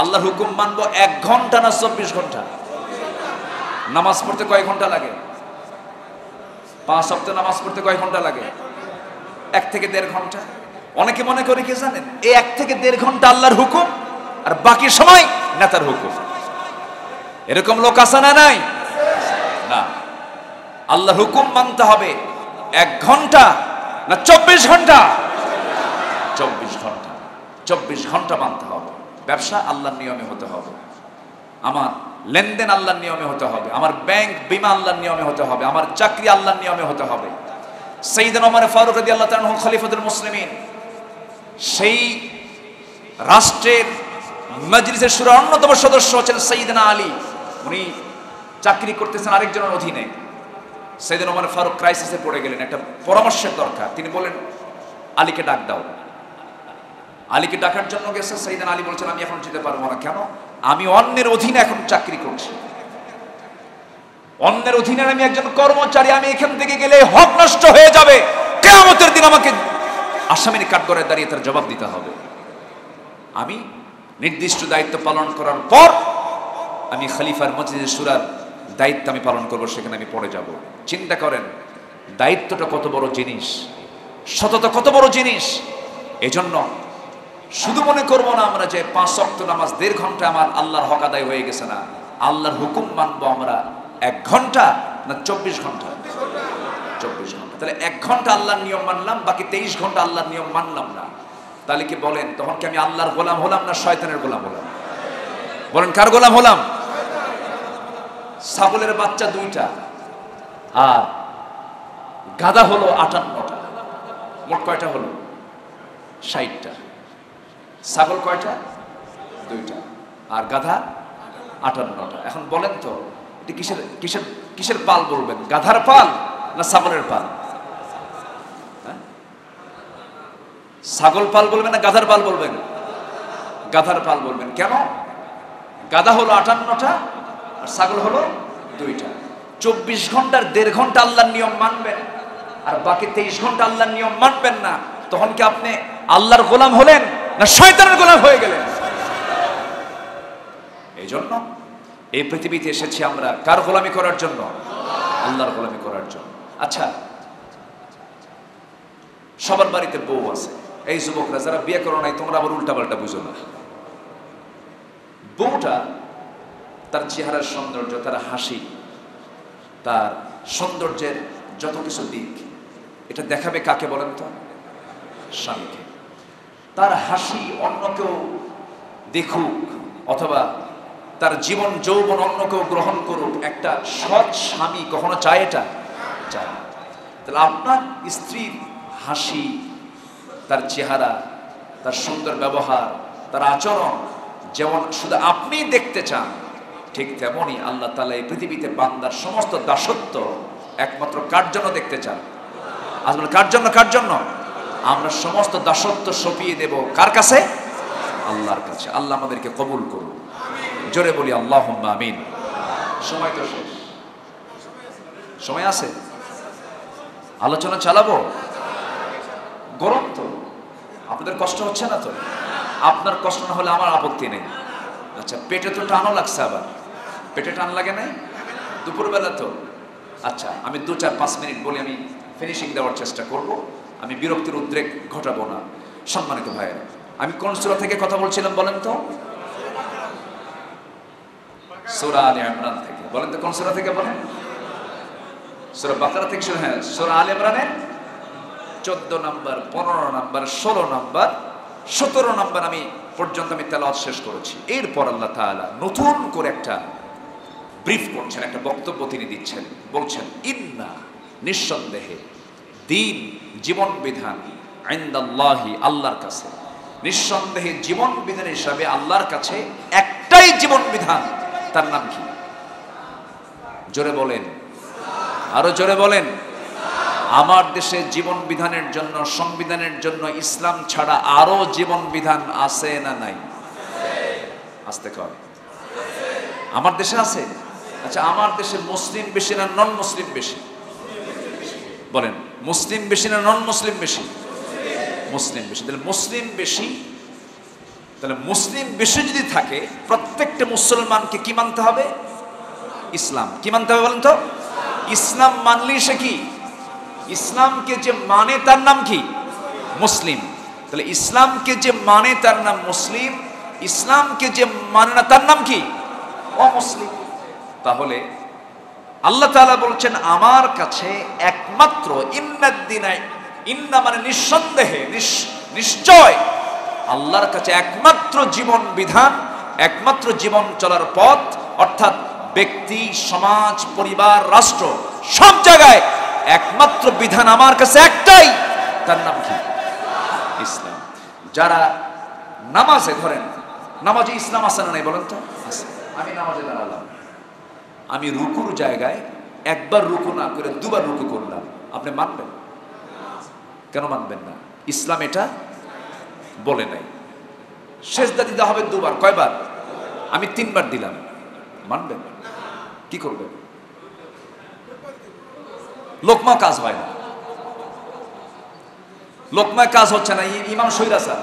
আল্লাহর হুকুম মানবো 1 ঘন্টা না 24 ঘন্টা? নামাজ পড়তে কয় ঘন্টা লাগে? 5 ওয়াক্ত নামাজ পড়তে কয় ঘন্টা লাগে? 1 থেকে 1.5 ঘন্টা। অনেকে মনে করে কি জানেন, এই 1 থেকে 1.5 ঘন্টা আল্লাহর হুকুম আর বাকি সময় নেতার হুকুম। এরকম লোক আছে না? নাই না। আল্লাহর হুকুম মানতে হবে 1 ঘন্টা না 24 ঘন্টা? 24 ঘন্টা। 24 ঘন্টা মানতে হবে। ব্যবসা আল্লাহর নিয়মে হতে হবে, আমার লেনদেন আল্লাহর নিয়মে হতে হবে, আমার ব্যাংক বীমা আল্লাহর নিয়মে হতে হবে, আমার চাকরি আল্লাহর নিয়মে হতে হবে। সাইয়েদনা ওমর ফারুক রাদিয়াল্লাহু তাআলা আনহু খলিফাতুল মুসলিমিন, সেই রাষ্ট্রের মজলিসের শুরার অন্যতম সদস্য হচ্ছেন সাইয়েদনা আলী। উনি চাকরি করতেছেন আরেকজনের অধীনে। সাইয়েদনা ওমর ফারুক ক্রাইসিসে পড়ে গেলেন, একটা পরামর্শের দরকার। তিনি বলেন, আলীকে ডাক দাও। আলীকে ডাকার জন্য গেছে। সাইয়েদনা আলী বলছেন, আমি এখন যেতে পারবো না। কেন? আমি অন্যের অধীনে এখন চাকরি করছি, অন্যের অধীনে আমি একজন কর্মচারী। আমি এখান থেকে গেলে হক নষ্ট হয়ে যাবে, কিয়ামতের দিন আমাকে আসামির কাঠগড়ায় দাঁড়িয়ে তার জবাব দিতে হবে। আমি নির্দিষ্ট দায়িত্ব পালন করার পর আমি খলিফার মজলিসে শুরার দায়িত্ব আমি পালন করব, সেখানে আমি পড়ে যাব। চিন্তা করেন দায়িত্বটা কত বড় জিনিস, সততা কত বড় জিনিস। এজন্য শুধু মনে করবো না আমরা যে 5 ওয়াক্ত নামাজ 1.5 ঘন্টা আমার আল্লাহর হক আদায় হয়ে গেছে না। আল্লাহর হুকুম মানবো আমরা 1 ঘন্টা না 24 ঘন্টা? 24 ঘন্টা। তাহলে 1 ঘন্টা আল্লাহর নিয়ম মানলাম, বাকি 23 ঘন্টা আল্লাহর নিয়ম মানলাম না। তাহলে কি বলেন, তখন কি আমি আল্লাহর গোলাম হলাম না শয়তানের গোলাম হলাম? বলেন, কার গোলাম হলাম? ছাগলের বাচ্চা 2টা আর গাধা হলো 58টা, মোট কয়টা হলো? 60টা। ছাগল কয়টা? 2টা আর গাধা 58টা। এখন বলেন তো, এটা কিসের কিসের কিসের পাল বলবেন? গাধার পাল না ছাগলের পাল? ছাগল পাল বলবেন না গাধার পাল বলবেন? গাধার পাল বলবেন। কেন? গাধা হলো 58টা আর ছাগল হলো 2টা। 24 ঘন্টার 1.5 ঘন্টা আল্লাহর নিয়ম মানবেন আর বাকি 23 ঘন্টা আল্লাহর নিয়ম মানবেন না। তখন কি আপনি আল্লাহর গোলাম হলেন না শয়তানের গোলাম হয়ে গেলেন? এই জন্য এই পৃথিবীতে এসেছি আমরা কার গোলামি করার জন্য? আল্লাহর গোলামি করার জন্য। আচ্ছা, সবার বাড়িতে বউ আছে। এই যুবকরা যারা বিয়ে করো নাই, তোমরা আবার উল্টাপাল্টা বুঝো না। বউটা তার চেহারার সৌন্দর্য, তার হাসি, তার সৌন্দর্যের যত কিছু দিক, এটা দেখাবে কাকে বলেন তো? স্বামীকে। তার হাসি অন্য কেউ দেখুক অথবা তার জীবন যৌবন অন্য কেউ গ্রহণ করুক, একটা সৎ স্বামী কখনো চায় এটা? চায়। তাহলে আপনার স্ত্রীর হাসি, তার চেহারা, তার সুন্দর ব্যবহার, তার আচরণ যেমন শুধু আপনি দেখতে চান, ঠিক তেমনই আল্লাহ তাআলা এই পৃথিবীতে বান্দার সমস্ত দাসত্ব একমাত্র কার জন্য দেখতে চান? আজ বলে কার জন্য? কার জন্য? আমরা সমস্ত দাসত্ব সঁপিয়ে দেব কার কাছে? আল্লাহর কাছে। আল্লাহ আমাদেরকে কবুল করুন। জোরে বলি আল্লাহুম্মা আমিন। সময় তো শেষ। সময় আছে? আলোচনা চালাবো? গরম তো, আপনাদের কষ্ট হচ্ছে না তো? আপনার কষ্ট না হলে আমার আপত্তি নেই। আচ্ছা, পেটে তো টানও লাগছে, আবার পেটে টান লাগে নাই দুপুরবেলা তো? আচ্ছা, আমি 2-4-5 মিনিট বলে আমি ফিনিশিং দেওয়ার চেষ্টা করব। আমি বিরক্তির উদ্রেক ঘটাবো না। সম্মানিত ভাইয়েরা, আমি কোন সূরা থেকে কথা বলছিলাম বলেন তো? সূরা আলে ইমরান থেকে। বলেন তো কোন সূরা থেকে? বলেন। সূরা বাকারা থেকে শুরু। হ্যাঁ, সূরা আলে ইমরানের 14 নম্বর, 15 নম্বর, 16 নম্বর, 17 নম্বর আমি পর্যন্ত আমি তেলাওয়াত শেষ করেছি। এরপর আল্লাহ তাআলা নতুন করে একটা ব্রিফ করছেন, একটা বক্তব্য তিনি দিচ্ছেন। বলছেন, ইন্না, নিঃসন্দেহে, দিন, জীবন বিধান, ইনদাল্লাহি, আল্লাহর কাছে, নিঃসন্দেহে জীবন বিধান হিসাবে আল্লাহর কাছে একটাই জীবন বিধান। তার নাম কি? জোরে বলেন, আরো জোরে বলেন। আমার দেশে জীবন বিধানের জন্য, সংবিধানের জন্য ইসলাম ছাড়া আরো জীবন বিধান আছে না নাই? আসতে কয়। আমার দেশে আছে। আচ্ছা, আমার দেশে মুসলিম বেশি না নন মুসলিম বেশি? বলেন, মুসলিম বেশি না নন মুসলিম বেশি? মুসলিম বেশি। তাহলে মুসলিম বেশি, তাহলে মুসলিম বেশি যদি থাকে, প্রত্যেকটা মুসলমানকে কি মানতে হবে? ইসলাম। কি মানতে হবে বলেন তো? ইসলাম মানলেই সে কি? ইসলামকে যে মানে তার নাম কি? মুসলিম। তাহলে ইসলামকে যে মানে তার নাম মুসলিম, ইসলামকে যে মানে না তার নাম কি? অমুসলিম। তাহলে আল্লাহ তাআলা বলছেন আমার কাছে একমাত্র, ইন্নাদ্দিনা, ইন্না মানে নিঃসন্দেহে, নিশ্চয়, আল্লাহর কাছে একমাত্র জীবন বিধান, একমাত্র জীবন চলার পথ, অর্থাৎ ব্যক্তি, সমাজ, পরিবার, রাষ্ট্র, সব জায়গায় একমাত্র বিধান আমার কাছে একটাই। তার নাম কি? ইসলাম। যারা নামাজে, ধরেন নামাজে ইসলাম আছে না নাই বলেন তো? আছে। আমি নামাজে দাঁড়ালাম, আমি রুকুর জায়গায় একবার রুকু না করে 2বার রুকু করলাম, আপনি মানবেন? কেন মানবেন না? ইসলাম এটা বলে নাই। সেজদা দিতে হবে 2বার। কয়বার? আমি 3বার দিলাম, মানবেন? কি করবেন? লোকমা কাজ হয় না, লোকমায় কাজ হচ্ছে না। ইমাম সৈরাসার,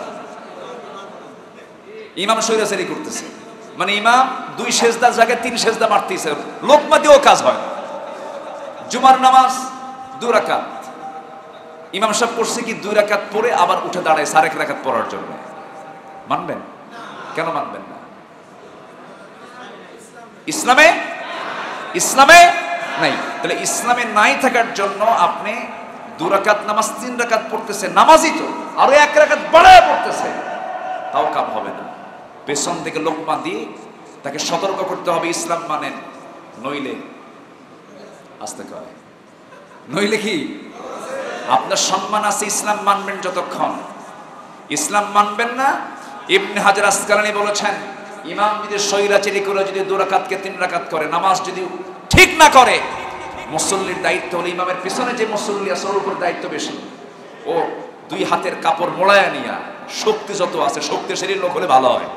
ইমাম সৈরাসারি করতেছে, মানে ইমাম 2 সেজদার জায়গায় 3 সেজদা মারতেছে, লোকমা দিয়েও কাজ হয় না। জুমার নামাজ 2 রাকাত, ইমাম সাহেব করছে কি 2 রাকাত পড়ে আবার উঠে দাঁড়ায় 4 রাকাত পড়ার জন্য, মানবেন? কেন মানবেন না? ইসলামে, ইসলামে নাই। তাহলে ইসলামে নাই থাকার জন্য আপনি 2 রাকাত নামাজ 3 রাকাত পড়তেছে, নামাজই তো, আরো 1 রাকাত বাড়ায় পড়তেছে, তাও কাম হবে না। পেছন থেকে লোকমা দিয়ে তাকে সতর্ক করতে হবে, ইসলাম মানেন, নইলে আসতে কয়, নইলে কি আপনার সম্মান আছে? ইসলাম মানবেন যতক্ষণ, ইসলাম মানবেন না। ইবনে হাজার আসকালানী বলেছেন, ইমাম যদি সৈরাচারি করে যদি 2 রাকাতকে 3 রাকাত করে, নামাজ যদি ঠিক না করে, মুসল্লির দায়িত্ব হলো, ইমামের পিছনে যে মুসল্লি আছে ওর উপর দায়িত্ব বেশি। ও 2 হাতের কাপড় মোড়ায়া নিয়া, শক্তি যত আছে, শক্তিশালী লোক হলে ভালো হয়,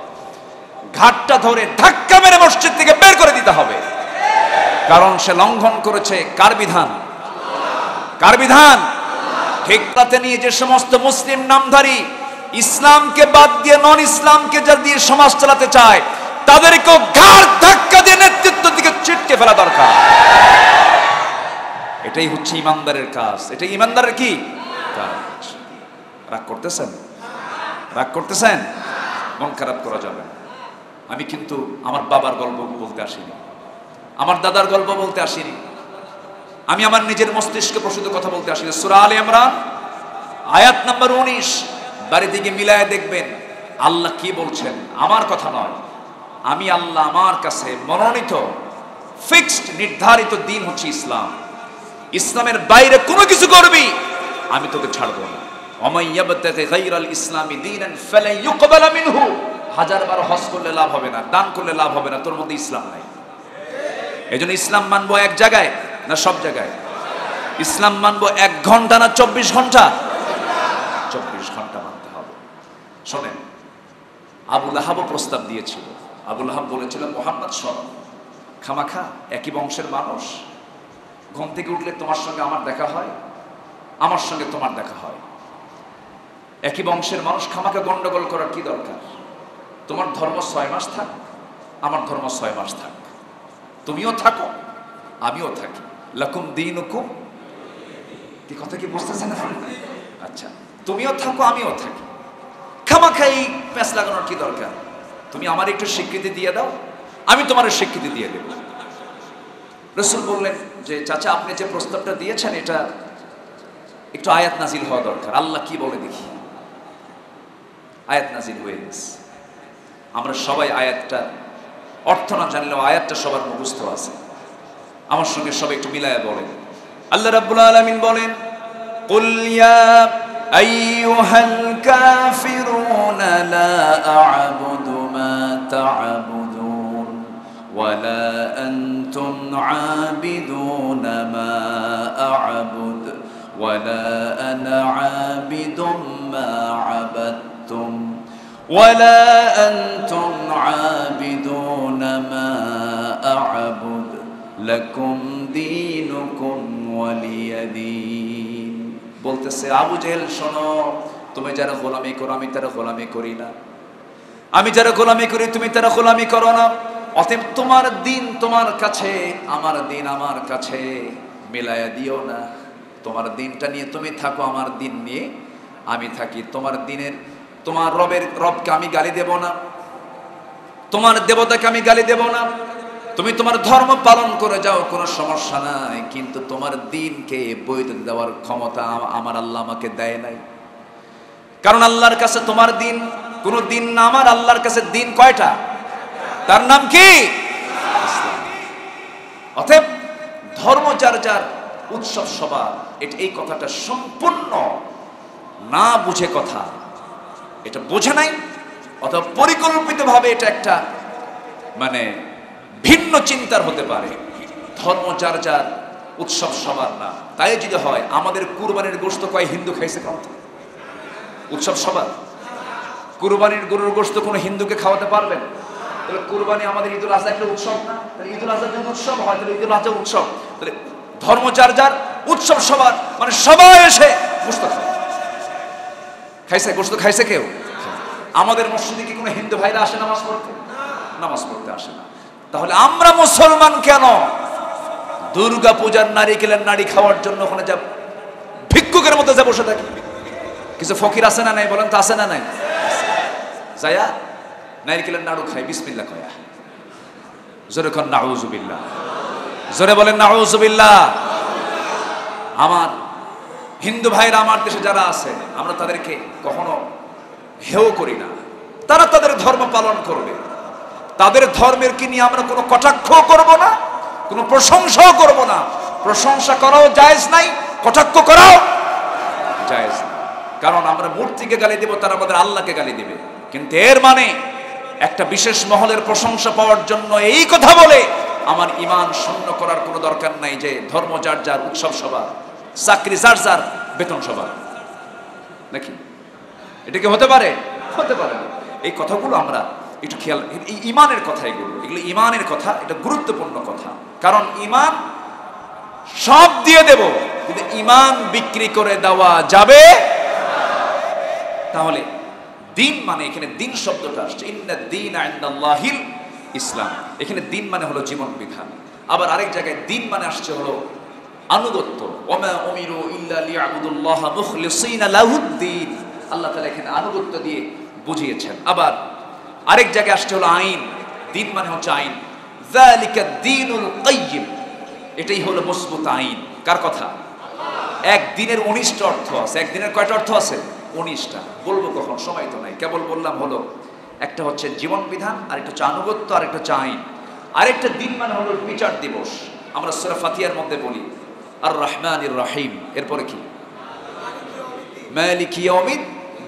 ঘাটটা ধরে ধাক্কা মেরে মসজিদ থেকে বের করে দিতে হবে, কারণ সে লঙ্ঘন করেছে কার বিধান? কার বিধান? ঠিক তাতে নিয়ে যে সমস্ত মুসলিম নামধারী ইসলামকে বাদ দিয়ে নন ইসলামকে যা দিয়ে সমাজ চালাতে চায় তাদেরকেও ঘাড় ধাক্কা দিয়ে নেতৃত্ব দিকে ছিটকে ফেলা দরকার। এটাই হচ্ছে ইমানদারের কাজ। এটাই ইমানদারের কি কাজ। রাগ করতেছেন? রাগ করতেছেন? মন খারাপ করা যাবে না। আমি কিন্তু আমার বাবার গল্প বলতে আসিনি, আমার দাদার গল্প বলতে আসিনি, আমি আমার নিজের মস্তিষ্কে প্রসূত কথা বলতে আসিনি। সূরা আলে ইমরান আয়াত নাম্বার 19 বাড়ি থেকে মিলায় দেখবেন আল্লাহ কি বলছেন। আমার কথা নয়, আমি আল্লাহ আমার কাছে মনোনীত ফিক্সড নির্ধারিত দিন হচ্ছে ইসলাম। ইসলামের বাইরে কোনো কিছু করবি আমি তোকে ছাড়বো না। ওমাই ইয়াবতাগি গায়রাল ইসলামি দীনান ফালান ইউকবালা মিনহু। হাজারবার হজ করলে লাভ হবে না, দান করলে লাভ হবে না, তোর মধ্যে ইসলাম নাই। এজন্য ইসলাম মানবো এক জায়গায় না সব জায়গায়? ইসলাম মানবো 1 ঘন্টা না 24 ঘন্টা? 24 ঘন্টা মানতে হবে। শোনেন, আবু লাহাবও প্রস্তাব দিয়েছিল। আবু লাহাব বলেছিল, মুহাম্মদ শোন, খামাখা একই বংশের মানুষ, ঘুম থেকে উঠলে তোমার সঙ্গে আমার দেখা হয়, আমার সঙ্গে তোমার দেখা হয়, একই বংশের মানুষ, খামাখা গন্ডগোল করার কি দরকার? তোমার ধর্ম 6 মাস থাক, আমার ধর্ম 6 মাস থাক, তুমিও থাকো আমিও থাকি, লাকুম দীনুকুম। কি কথা কি বুঝতেছেন? আচ্ছা, তুমিও থাকো আমিও থাকি, খামাখা এই প্যাঁচ লাগানোর কি দরকার? তুমি আমার একটু স্বীকৃতি দিয়ে দাও, আমি তোমার স্বীকৃতি দিয়ে দেব। রাসূল বললেন যে চাচা আপনি যে প্রস্তাবটা দিয়েছেন এটা একটু আয়াত নাজিল হওয়া দরকার। আল্লাহ কি বলে দেখি। আয়াত নাজিল হয়ে গেছে। আমরা সবাই আয়াতটা অর্থ না জানলেও আয়াতটা সবার মুখস্থ আছে। আমার সঙ্গে সবাই একটু মিলায়া বলেন। আল্লাহ রাব্বুল আলামিন বলেন, কুল ইয়া আইয়ুহাল কাফিরুনা লা আ'বুদু মা তা'বুদুন ওয়া লা আনতুম আ'বিদুনা মা আ'বুদ ওয়া লা আনা আ'বিদুম মা আ'বাদতুম ولا أنتم عابدون ما أعبد لكم دينكم ولي دين। বলতেছে আবু জেহেল শোনো, তুমি যারা গোলামি করো আমি তারা গোলামি করি না, আমি যারা গোলামি করি তুমি তারা গোলামি করো না। অতএব তোমার দিন তোমার কাছে, আমার দিন আমার কাছে, মিলায়া দিও না। তোমার দিনটা নিয়ে তুমি থাকো, আমার দিন নিয়ে আমি থাকি। তোমার দিনের, তোমার রবকে আমি গালি দেব না, তোমার দেবতাকে আমি গালি দেব না। তুমি তোমার ধর্ম পালন করে যাও, কোনো সমস্যা নাই, কিন্তু তোমার দিনকে বৈধতা দেওয়ার ক্ষমতা আমার আল্লাহ আমাকে দেয় নাই। কারণ আল্লাহর কাছে তোমার দিন কোনো দিন না, আমার আল্লাহর কাছে দিন কয়টা? তার নাম কি? ইসলাম। অতএব ধর্ম যার যার, উৎসব সবার, এই কথাটা সম্পূর্ণ না বুঝে কথা, এটা বোঝে নাই অথবা পরিকল্পিতভাবে এটা একটা মানে ভিন্ন চিন্তার হতে পারে। ধর্ম যার যার, উৎসব সবার না। তাই যদি হয় আমাদের কুরবানির গোশত কয় হিন্দু খাইছে কত? উৎসব সবার। কুরবানির গরুর গোশত কোনো হিন্দুকে খাওয়াতে পারবেন? তাহলে কুরবানি আমাদের ঈদুল আজহা একটা উৎসব না? তাহলে ঈদুল আজহা যদি উৎসব হয় তাহলে ঈদুল আজহা উৎসব। তাহলে ধর্ম যার যার, উৎসব সবার, মানে সবাই এসে গোশত খায়। খাইছে গোশত? খাইছে কেউ? আমাদের মসজিদে কি কোনো হিন্দু ভাইরা আসে নামাজ পড়তে? নামাজ পড়তে আসে না। তাহলে আমরা মুসলমান কেন দুর্গা পূজার নারিকেলের নাড়ি খাওয়ার জন্য ওখানে যা ভিক্ষুকের মতো যা বসে থাকি? কিছু ফকির আছে না নাই বলেন তো? আছে না নাই? যায়া নারিকেলের নাড়ু খাই, বিসমিল্লাহ কয়া, জোরে কর নাউযুবিল্লাহ, জোরে বলেন নাউযুবিল্লাহ। আমার হিন্দু ভাইরা আমার দেশে যারা আছে আমরা তাদেরকে কখনো হেয় করি না। তারা তাদের ধর্ম পালন করবে, তাদের ধর্মের কি নিয়ে আমরা কোনো কটাক্ষ করব না, কোনো প্রশংসাও করব না। প্রশংসা করাও জায়েজ নাই, কটাক্ষ করাও জায়েজ না। কারণ আমরা মূর্তিকে গালি দেব, তারা আমাদের আল্লাহকে গালি দিবে। কিন্তু এর মানে একটা বিশেষ মহলের প্রশংসা পাওয়ার জন্য এই কথা বলে আমার ঈমান শূন্য করার কোনো দরকার নাই যে ধর্ম যার যার, উৎসব সবার, চাকরি যার যার, বেতন সবার। নাকি এটা কি হতে পারে? হতে পারে না। এই কথাগুলো আমরা একটু খেয়াল, এই ঈমানের কথা, এগুলো ঈমানের কথা, এটা গুরুত্বপূর্ণ কথা। কারণ ঈমান সব দিয়ে দেব, কিন্তু ঈমান বিক্রি করে দেওয়া যাবে। তাহলে দিন মানে এখানে দিন শব্দটা আসছে, ইন্না দ্বীনা ইনদাল্লাহিল ইসলাম। এখানে দিন মানে হলো জীবন বিধান। আবার আরেক জায়গায় দিন মানে আসছে হলো আনুগত্য, ওমা উমিরু ইল্লা লিয়াবুদুল্লাহা মুখলিসিনা লাহুদ্দীন। আল্লাহ তাআলা এখানে আনুগত্য দিয়ে বুঝিয়েছেন। আবার আরেক জায়গায় আসছে হলো আইন, দিন মানে হচ্ছে আইন, যালিকা দ্বীনুল কাইয়্যিম, এটাই হলো মজবুত আইন। কার কথা? একদিনের 19টা অর্থ আছে। একদিনের কয়টা অর্থ আছে? 19টা। বলবো কখন, সময় তো নাই, কেবল বললাম হলো একটা হচ্ছে জীবন বিধান, আরেকটা হচ্ছে আনুগত্য, আরেকটা হচ্ছে আইন। আরেকটা দিন মানে হলো বিচার দিবস। আমরা সূরা ফাতিহার মধ্যে বলি আর রহমানির রহিম, এরপরে কি? মালিক ইয়াউমিদ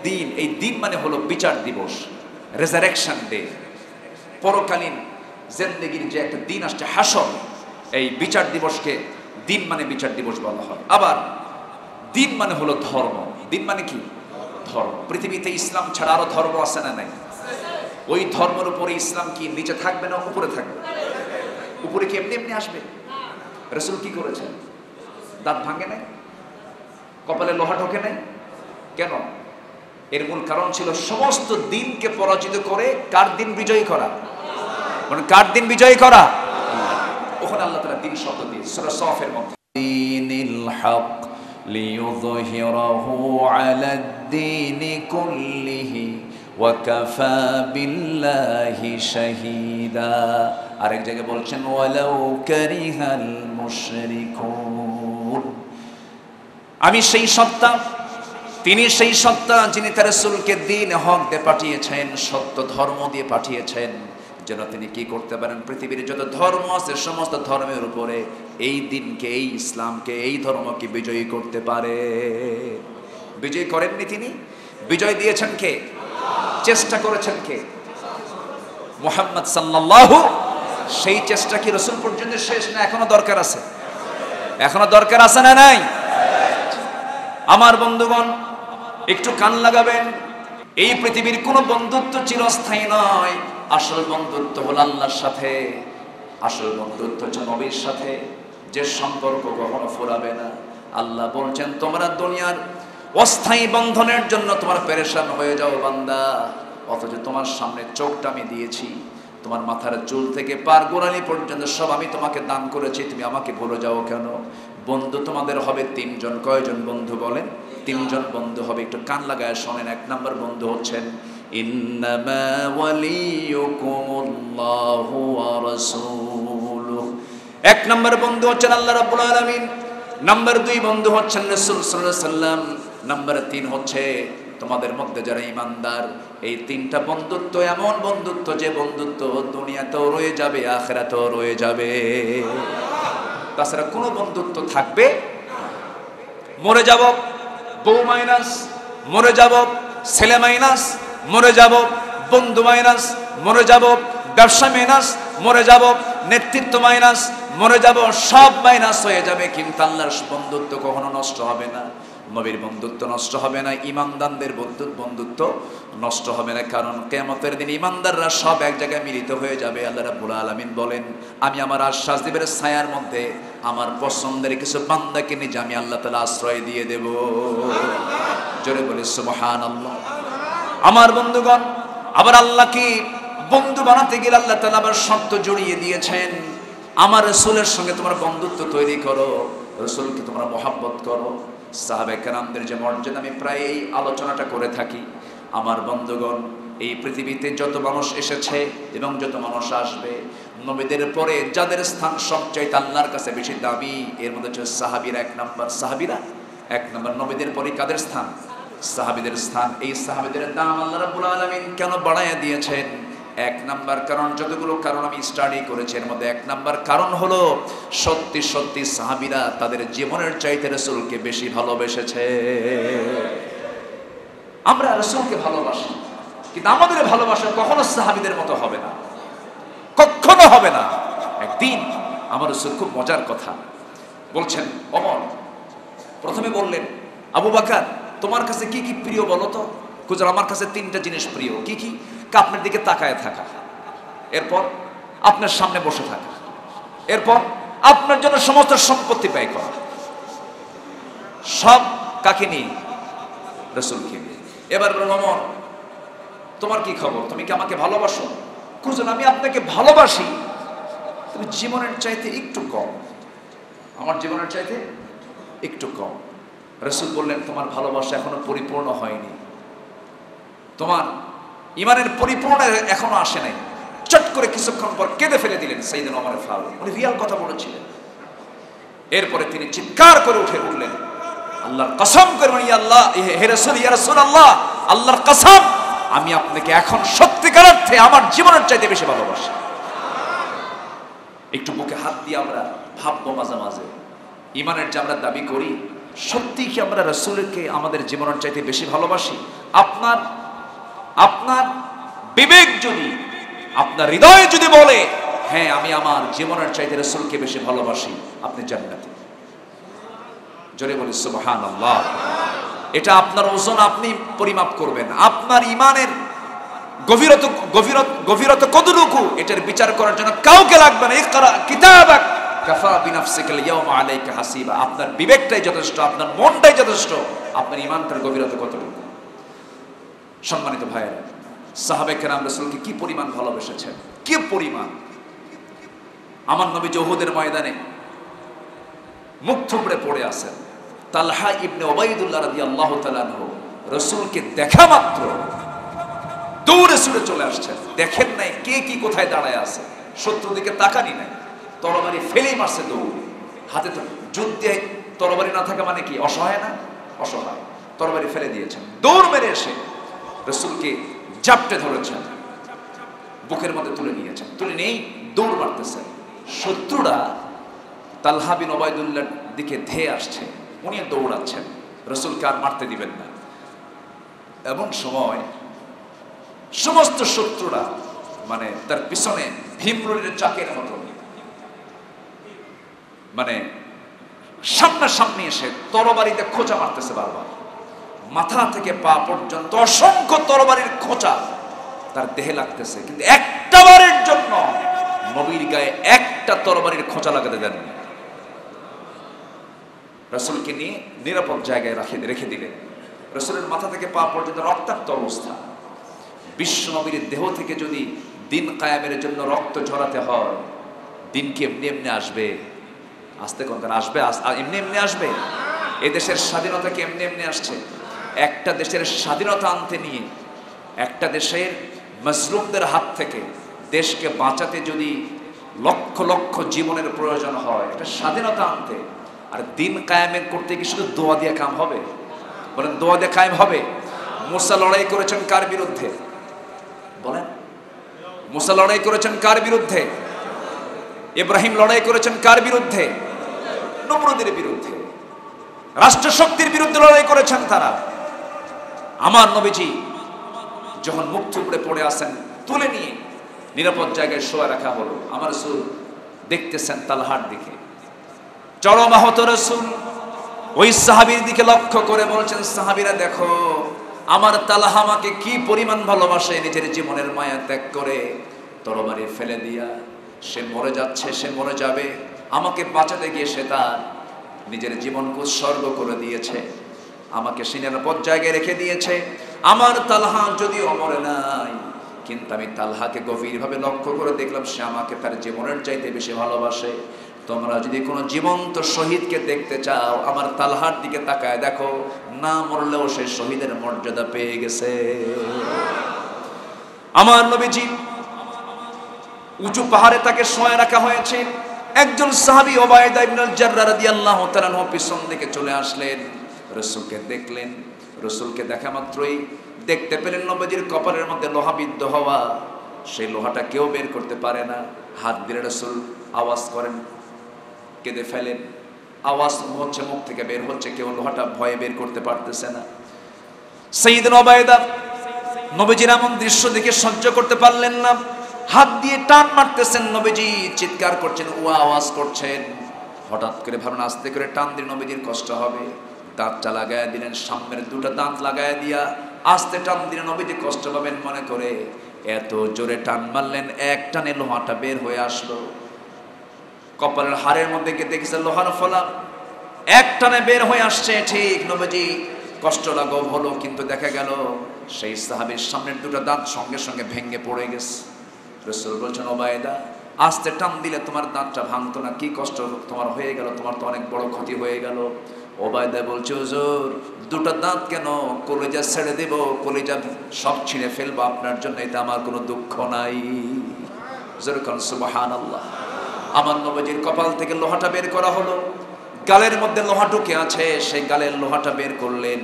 দিন। এই দিন মানে হলো বিচার দিবস, রেজারেকশন ডে, পরকালীন জিন্দেগির যে একটা দিন আসছে হাসর, এই বিচার দিবসকে দিন মানে বিচার দিবস বলা হয়। আবার দিন মানে হলো ধর্ম। দিন মানে কি? ধর্ম। পৃথিবীতে ইসলাম ছাড়া আরো ধর্ম আছে না নাই? ওই ধর্মের উপরে ইসলাম কি নিচে থাকবে না উপরে থাকবে? উপরে কি এমনি এমনি আসবে? রাসূল কি করেছেন? দাঁত ভাঙে নাই, কপালে লোহা ঢোকে নাই। কেন? এর মূল কারণ ছিল সমস্ত দিনকে পরাজিত করে কার দিন বিজয়ী করা। মানে কার দিন বিজয়ী করা? ওখানে আল্লাহ তাআলা দিন শব্দ দিয়ে সূরা সফের মধ্যে দীনিল হক লিইয়ুযহিরাহু আলাদ-দীনি কুল্লিহি ওয়া কাফা বিল্লাহি শাহীদা। আরেক জায়গায় বলছেন ওয়ালাউ কারিহাল মুশরিকুন। আমি সেই সত্তা, তিনি সেই সত্তা যিনি তার রাসূলকে দ্বীন হক দিয়ে পাঠিয়েছেন, সত্য ধর্ম দিয়ে পাঠিয়েছেন, যেন তিনি কি করতে পারেন পৃথিবীর যত ধর্ম আছে সমস্ত ধর্মের উপরে এই দিনকে, এই ইসলামকে, এই ধর্মকে বিজয়ী করতে পারে। বিজয়ী করেননি তিনি, বিজয় দিয়েছেন কে? চেষ্টা করেছেন কে? মুহাম্মদ সাল্লাল্লাহু। সেই চেষ্টা কি রাসূল পর্যন্ত শেষ না এখনো দরকার আছে? এখনো দরকার আছে না নাই? আমার বন্ধুগণ একটু কান লাগাবেন, এই পৃথিবীর কোনো বন্ধুত্ব চিরস্থায়ী নয়। আসল বন্ধুত্ব হলো আল্লাহর সাথে, আসল বন্ধুত্ব হচ্ছে নবীর সাথে, যে সম্পর্ক কখনো ফুরাবে না। আল্লাহ বলছেন তোমরা দুনিয়ার অস্থায়ী বন্ধনের জন্য তোমার পেরেশান হয়ে যাও বান্দা, অথচ তোমার সামনে চোখটা আমি দিয়েছি, তোমার মাথার চুল থেকে পার গোড়ালি পর্যন্ত সব আমি তোমাকে দান করেছি, তুমি আমাকে ভুলে যাও কেন? বন্ধু তোমাদের হবে 3 জন। কয়জন বন্ধু বলেন? 3 জন বন্ধু হবে। একটু কান লাগায় শোনেন। 1 নম্বর বন্ধু হচ্ছেন ইন্নামা ওয়ালিয়ুকুমুল্লাহু ওয়া রাসূলুহু। 1 নম্বর বন্ধু হচ্ছেন আল্লাহ রাব্বুল আলামিন। নাম্বার 2 বন্ধু হচ্ছেন রাসূল সাল্লাল্লাহু আলাইহি সাল্লাম। নাম্বার 3 হচ্ছে তোমাদের মধ্যে যারা ঈমানদার। এই 3টা বন্ধুত্ব এমন বন্ধুত্ব যে বন্ধুত্ব দুনিয়াতেও রয়ে যাবে, আখিরাতেও রয়ে যাবে। তাছাড়া কোনো বন্ধুত্ব থাকবে, মরে যাব বউ মাইনাস, মরে যাব ছেলে মাইনাস, মরে যাব বন্ধু মাইনাস, মরে যাব ব্যবসা মাইনাস, মরে যাব নেতৃত্ব মাইনাস, মরে যাব, সব মাইনাস হয়ে যাবে, কিন্তু আল্লাহর বন্ধুত্ব কখনো নষ্ট হবে না। নবীর বন্ধুত্ব নষ্ট হবে না, ঈমানদারদের বন্ধুত্ব নষ্ট হবে না। কারণ কিয়ামতের দিন ঈমানদাররা সব এক জায়গায় মিলিত হয়ে যাবে। আল্লাহ রাব্বুল আলামিন বলেন আমি আমার আশ্বাস দিবের ছায়ার মধ্যে আমার পছন্দের কিছু বান্দাকে নিয়ে আমি আল্লাহ তাআলা আশ্রয় দিয়ে দেব। জোরে বলে সুবহানাল্লাহ। আমার বন্ধুগণ, আবার আল্লাহ কি বন্ধু বানাতে গেলে আল্লাহ তাআলা আবার শর্ত জড়িয়ে দিয়েছেন। আমার রাসূলের সঙ্গে তোমরা বন্ধুত্ব তৈরি করো, রাসূলকে তোমরা মহব্বত করো। সাহাবায়ে কেরামদের যে মর্যাদা আমি প্রায় এই আলোচনাটা করে থাকি। আমার বন্ধুগণ, এই পৃথিবীতে যত মানুষ এসেছে এবং যত মানুষ আসবে, নবীদের পরে যাদের স্থান সবচাইতে আল্লাহর কাছে বেশি দামি, এর মধ্যে হচ্ছে সাহাবীরা 1 নম্বর। সাহাবীরা 1 নম্বর। নবীদের পরে কাদের স্থান? সাহাবীদের স্থান। এই সাহাবীদের দাম আল্লাহ রাব্বুল আলামিন কেন বাড়ায়া দিয়েছেন? 1 নাম্বার কারণ, যতগুলো কারণ আমি স্টাডি করেছি এর মধ্যে 1 নাম্বার কারণ হলো সত্যি সত্যি সাহাবীরা তাদের জীবনের চাইতে রাসূলকে বেশি ভালোবেসেছে। আমরা রাসূলকে ভালোবাসি, কিন্তু আমাদের ভালোবাসা কখনো সাহাবীদের মতো হবে না, কখনো হবে না। একদিন আমার রাসূল খুব মজার কথা বলছেন। ওমর প্রথমে বললেন আবু বকর তোমার কাছে কি কি প্রিয় বলো তো? হুজুর আমার কাছে 3টা জিনিস প্রিয়। কি কি? আপনার দিকে তাকায় থাকা, এরপর আপনার সামনে বসে থাকা, এরপর আপনার জন্য সমস্ত সম্পত্তি ব্যয় করা। সব কাকে নিয়ে? রাসূলকে নিয়ে। এবার বলুন ওমর তোমার কি খবর, তুমি কি আমাকে ভালোবাসো? খুঁজুন, আমি আপনাকে ভালোবাসি, তুমি জীবনের চাইতে একটু কম, আমার জীবনের চাইতে একটু কম। রাসূল বললেন, তোমার ভালোবাসা এখনো পরিপূর্ণ হয়নি, তোমার ইমানের পরিপূর্ণ এখনো আসে নাই। চট করে কিছুক্ষণ পর কেঁদে ফেলে দিলেন সাইয়েদনা ওমর ফারুক। উনি রিয়াল কথা বলেছিলেন। এরপরে তিনি চিৎকার করে উঠলেন, আল্লাহর কসম করে, ইয়া আল্লাহ, হে রাসূল, ইয়া রাসূলুল্লাহ, আল্লাহর কসম, আমি আপনাকে এখন সত্যিকার অর্থে আমার জীবনের চাইতে বেশি ভালোবাসি। একটু বুকে হাত দিয়ে আমরা ভাববো মাঝে মাঝে, ইমানের যে আমরা দাবি করি, সত্যি কি আমরা রাসূলকে আমাদের জীবনের চাইতে বেশি ভালোবাসি? আপনার বিবেক যদি, আপনার হৃদয় যদি বলে হ্যাঁ আমি আমার জীবনের চাইতে রাসূলকে বেশি ভালোবাসি, আপনি জান্নাতে। জোরে বলি সুবহানাল্লাহ। এটা আপনার ওজন আপনি পরিমাপ করবেন। আপনার ইমানের গভীরতা কতটুকু, এটার বিচার করার জন্য কাউকে লাগবে না। ইকরা কিতাবাক কাফা বিনাফসিকাল ইয়াওমা আলাইকা হাসিবা। আপনার বিবেকটাই যথেষ্ট, আপনার মনটাই যথেষ্ট, আপনার ইমানটার গভীরতা কতটুকু। সম্মানিত ভাইয়েরা, সাহাবায়ে কেরাম রাসূলকে কি পরিমাণ ভালোবেসেছেন, কি পরিমাণ। আমার নবী উহুদের ময়দানে মুখ থুবড়ে পড়ে আছেন। তালহা ইবনে উবাইদুল্লাহ রাদিয়াল্লাহু তাআলা আনহু রাসূলকে দেখা মাত্র দৌড়ে ছুটে চলে আসছেন। দেখেন নাই কে কি কোথায় দাঁড়ায় আছে, শত্রু দিকে তাকানি নাই, তরবারি ফেলেই মারছে দৌড়। হাতে তো যুদ্ধে তরবারি না থাকা মানে কি, অসহায় না? অসহায়। তরবারি ফেলে দিয়েছেন, দৌড় মেরে এসে রাসূলকে জাপটে ধরেছেন, বুকের মধ্যে তুলে নিয়েছেন, তুলে নেই দৌড় মারতেছেন। শত্রুরা তালহা বিন উবাইদুল্লাহর দিকে ধেয়ে আসছে, উনি দৌড়াচ্ছেন, রাসূলকে আর মারতে দিবেন না। এমন সময় সমস্ত শত্রুরা মানে তার পিছনে ভীমরুলের চাকের মতো মানে সামনাসামনি এসে তরবারিতে খোঁচা মারতেছে বারবার। মাথা থেকে পা পর্যন্ত অসংখ্য তরবারির খোঁচা তার দেহে লাগতেছে, কিন্তু একটা বারের জন্য নবীর গায়ে একটা তরবারির খোঁচা লাগাতে দেননি। রাসূলকে নিয়ে নিরাপদ জায়গায় রেখে দিলেন। রাসূলের মাথা থেকে পা পর্যন্ত রক্তাক্ত অবস্থা। বিশ্ব নবীর দেহ থেকে যদি দিন কায়েমের জন্য রক্ত ঝরাতে হয়, দিন কি এমনি এমনি আসবে? আসতে কোন আসবে, এমনি এমনি আসবে? এদেশের স্বাধীনতা কি এমনি এমনি আসছে? একটা দেশের স্বাধীনতা আনতে নিয়ে, একটা দেশের মজলুমদের হাত থেকে দেশকে বাঁচাতে যদি লক্ষ লক্ষ জীবনের প্রয়োজন হয়, এটা স্বাধীনতা আনতে, আর দিন কায়েমের করতে কি শুধু দোয়া দিয়ে কাম হবে? বলেন, দোয়া দিয়ে কায়েম হবে? মুসা লড়াই করেছেন কার বিরুদ্ধে? বলেন, মুসা লড়াই করেছেন কার বিরুদ্ধে? ইব্রাহিম লড়াই করেছেন কার বিরুদ্ধে? নমরুদের বিরুদ্ধে, রাষ্ট্রশক্তির বিরুদ্ধে লড়াই করেছেন তারা। আমার নবীজি যখন মুখ থুবড়ে পড়ে আসেন, তুলে নিয়ে নিরাপদ জায়গায় শোয়া রাখা হলো। আমার রাসূল দেখতেছেন তালহার দিকে, চরম আহত রাসূল ওই সাহাবীর দিকে লক্ষ্য করে বলছেন, সাহাবীরা দেখো আমার তালহা আমাকে কি পরিমাণ ভালোবাসে, নিজের জীবনের মায়া ত্যাগ করে তরবারি ফেলে দিয়া সে মরে যাচ্ছে, সে মরে যাবে, আমাকে বাঁচাতে গিয়ে সে তার নিজের জীবনকে উৎসর্গ করে দিয়েছে, আমাকে সে নিরাপদ জায়গায় রেখে দিয়েছে। আমার তালহা যদিও মরে নাই, কিন্তু আমি তালহাকে গভীরভাবে লক্ষ্য করে দেখলাম সে আমাকে তার জীবনের চাইতে বেশি ভালোবাসে। তোমরা যদি কোনো জীবন্ত শহীদকে দেখতে চাও, আমার তালহার দিকে তাকায় দেখো, না মরলেও সে শহীদের মর্যাদা পেয়ে গেছে। আমার নবীজি উঁচু পাহাড়ে তাকে শোয়া রাখা হয়েছে। একজন সাহাবী উবাইদা ইবনে জাররাহ রাদিয়াল্লাহু তাআলা পিছন দিকে চলে আসলেন, রাসূলকে দেখলেন। রাসূলকে দেখা মাত্রই দেখতে পেলেন নবীজির কপালের মধ্যে লোহা বিদ্ধ হওয়া, সেই লোহাটা কেউ বের করতে পারে না। হাত দিয়ে রাসূল আওয়াজ করেন, কেঁদে ফেলেন, আওয়াজ হচ্ছে, মুখ থেকে বের হচ্ছে, কেউ লোহাটা ভয়ে বের করতে পারতেছে না। সাইয়েদনা উবাইদা নবীজির এমন দৃশ্য দেখে সহ্য করতে পারলেন না, হাত দিয়ে টান মারতেছেন, নবীজি চিৎকার করছেন, ওয়া আওয়াজ করছেন। হঠাৎ করে ভাবলেন আস্তে করে টান দিলে নবীজির কষ্ট হবে, দাঁতটা লাগায় দিলেন, সামনের দুটো দাঁত লাগায় দিয়া আস্তে টান দিলে নবীজি কষ্ট পাবেন মনে করে এত জোরে টান মারলেন, এক টানে লোহাটা বের হয়ে আসলো। কপালের হাড়ের মধ্যে গিয়ে দেখেছে লোহার ফলা এক টানে বের হয়ে আসছে। ঠিক নবীজি কষ্ট লাঘব হলো, কিন্তু দেখা গেল সেই সাহাবীর সামনের দুটো দাঁত সঙ্গে সঙ্গে ভেঙে পড়ে গেছে। রাসূল বলছেন, ওবায়দা আস্তে টান দিলে তোমার দাঁতটা ভাঙতো না, কি কষ্ট তোমার হয়ে গেল, তোমার তো অনেক বড় ক্ষতি হয়ে গেল। ওবায়দা বলছে, হুজুর দুটো দাঁত কেন, কলিজা ছেড়ে দেব, কলিজা সব ছিঁড়ে ফেলবো আপনার জন্য, এটা আমার কোনো দুঃখ নাই। যেরকম সুবহানাল্লাহ। আমার নবীজির কপাল থেকে লোহাটা বের করা হলো, গালের মধ্যে লোহা ঢুকে আছে, সেই গালের লোহাটা বের করলেন,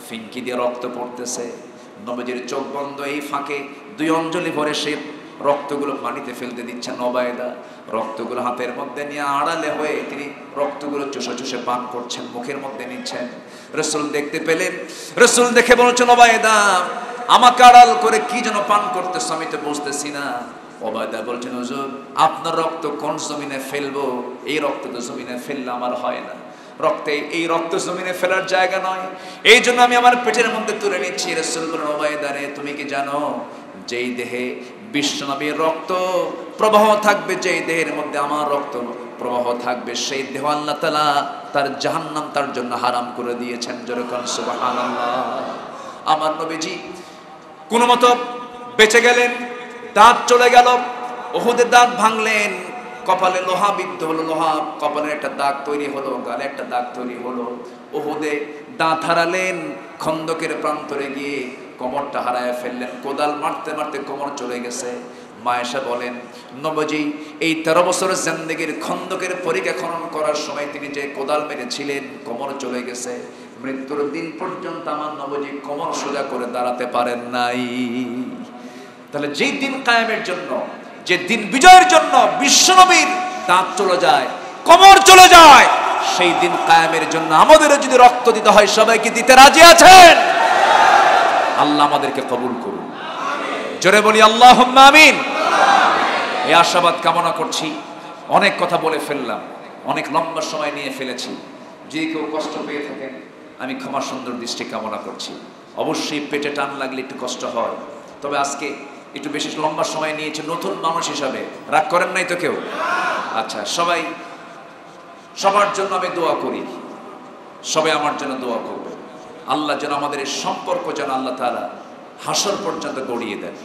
ফিনকি দিয়ে রক্ত পড়তেছে। নবীজির চোখ বন্ধ, এই ফাঁকে 2 অঞ্জলি ভরে সেই রক্তগুলো পানিতে ফেলতে দিচ্ছেন ওবায়দা। রক্তগুলো হাতের মধ্যে নিয়ে আড়ালে হয়ে তিনি রক্তগুলো চুষে চুষে পান করছেন, মুখের মধ্যে নিচ্ছেন। রাসূল দেখতে পেলেন, রাসূল দেখে বলছেন, ওবায়দা আমাকে আড়াল করে কি যেন পান করতেছ, আমি তো বুঝতেছি না। ওবায়দা বলছেন, হুজুর আপনার রক্ত কোন জমিনে ফেলবো, এই রক্ত তো জমিনে ফেললে আমার হয় না, রক্তে এই রক্ত জমিনে ফেলার জায়গা নয়, এই জন্য আমি আমার পেটের মধ্যে তুলে নিচ্ছি। রাসূল বলেন, ওবায়দা রে তুমি কি জানো যেই দেহে বিশ্বনবীর রক্ত প্রবাহ থাকবে, যেই দেহের মধ্যে আমার রক্ত প্রবাহ থাকবে, সেই দেহ আল্লাহ তাআলা তার জাহান্নাম তার জন্য হারাম করে দিয়েছেন। যেরকম সুবহানাল্লাহ। আমার নবীজি কোনো মতো বেঁচে গেলেন, দাঁত চলে গেল, উহুদের দাঁত ভাঙলেন, কপালে লোহা বিদ্ধ হলো, লোহা কপালে একটা দাগ তৈরি হলো, গালে একটা দাগ তৈরি হলো। উহুদে দাঁত হারালেন, খন্দকের প্রান্তরে গিয়ে কোমরটা হারায় ফেললেন, কোদাল মারতে মারতে কোমর চলে গেছে। মায়েশা বলেন, নবীজি এই 13 বছরের জিন্দেগির খন্দকের পরীক্ষা খনন করার সময় তিনি যে কোদাল মেরেছিলেন, কোমর চলে গেছে, মৃত্যুর দিন পর্যন্ত আমার নবীজি কোমর সোজা করে দাঁড়াতে পারেন নাই। তাহলে যেই দিন কায়েমের জন্য, যে দিন বিজয়ের জন্য বিশ্বনবীর দাঁত চলে যায়, কোমর চলে যায়, সেই দিন কায়েমের জন্য আমাদেরও যদি রক্ত দিতে হয়, সবাইকে দিতে রাজি আছেন? আল্লাহ আমাদেরকে কবুল করুন, জোরে বলি আল্লাহুম্মা আমিন। এই আশাবাদ কামনা করছি। অনেক কথা বলে ফেললাম, অনেক লম্বা সময় নিয়ে ফেলেছি, যে কেউ কষ্ট পেয়ে থাকেন আমি ক্ষমা সুন্দর দৃষ্টি কামনা করছি। অবশ্যই পেটে টান লাগলে একটু কষ্ট হয়, তবে আজকে একটু বেশি লম্বা সময় নিয়েছে, নতুন মানুষ হিসাবে রাগ করেন নাই তো কেউ? আচ্ছা, সবার জন্য আমি দোয়া করি, সবাই আমার জন্য দোয়া করবে, আল্লাহ যেন আমাদের এই সম্পর্ক যেন আল্লাহ তাআলা হাসর পর্যন্ত গড়িয়ে দেন।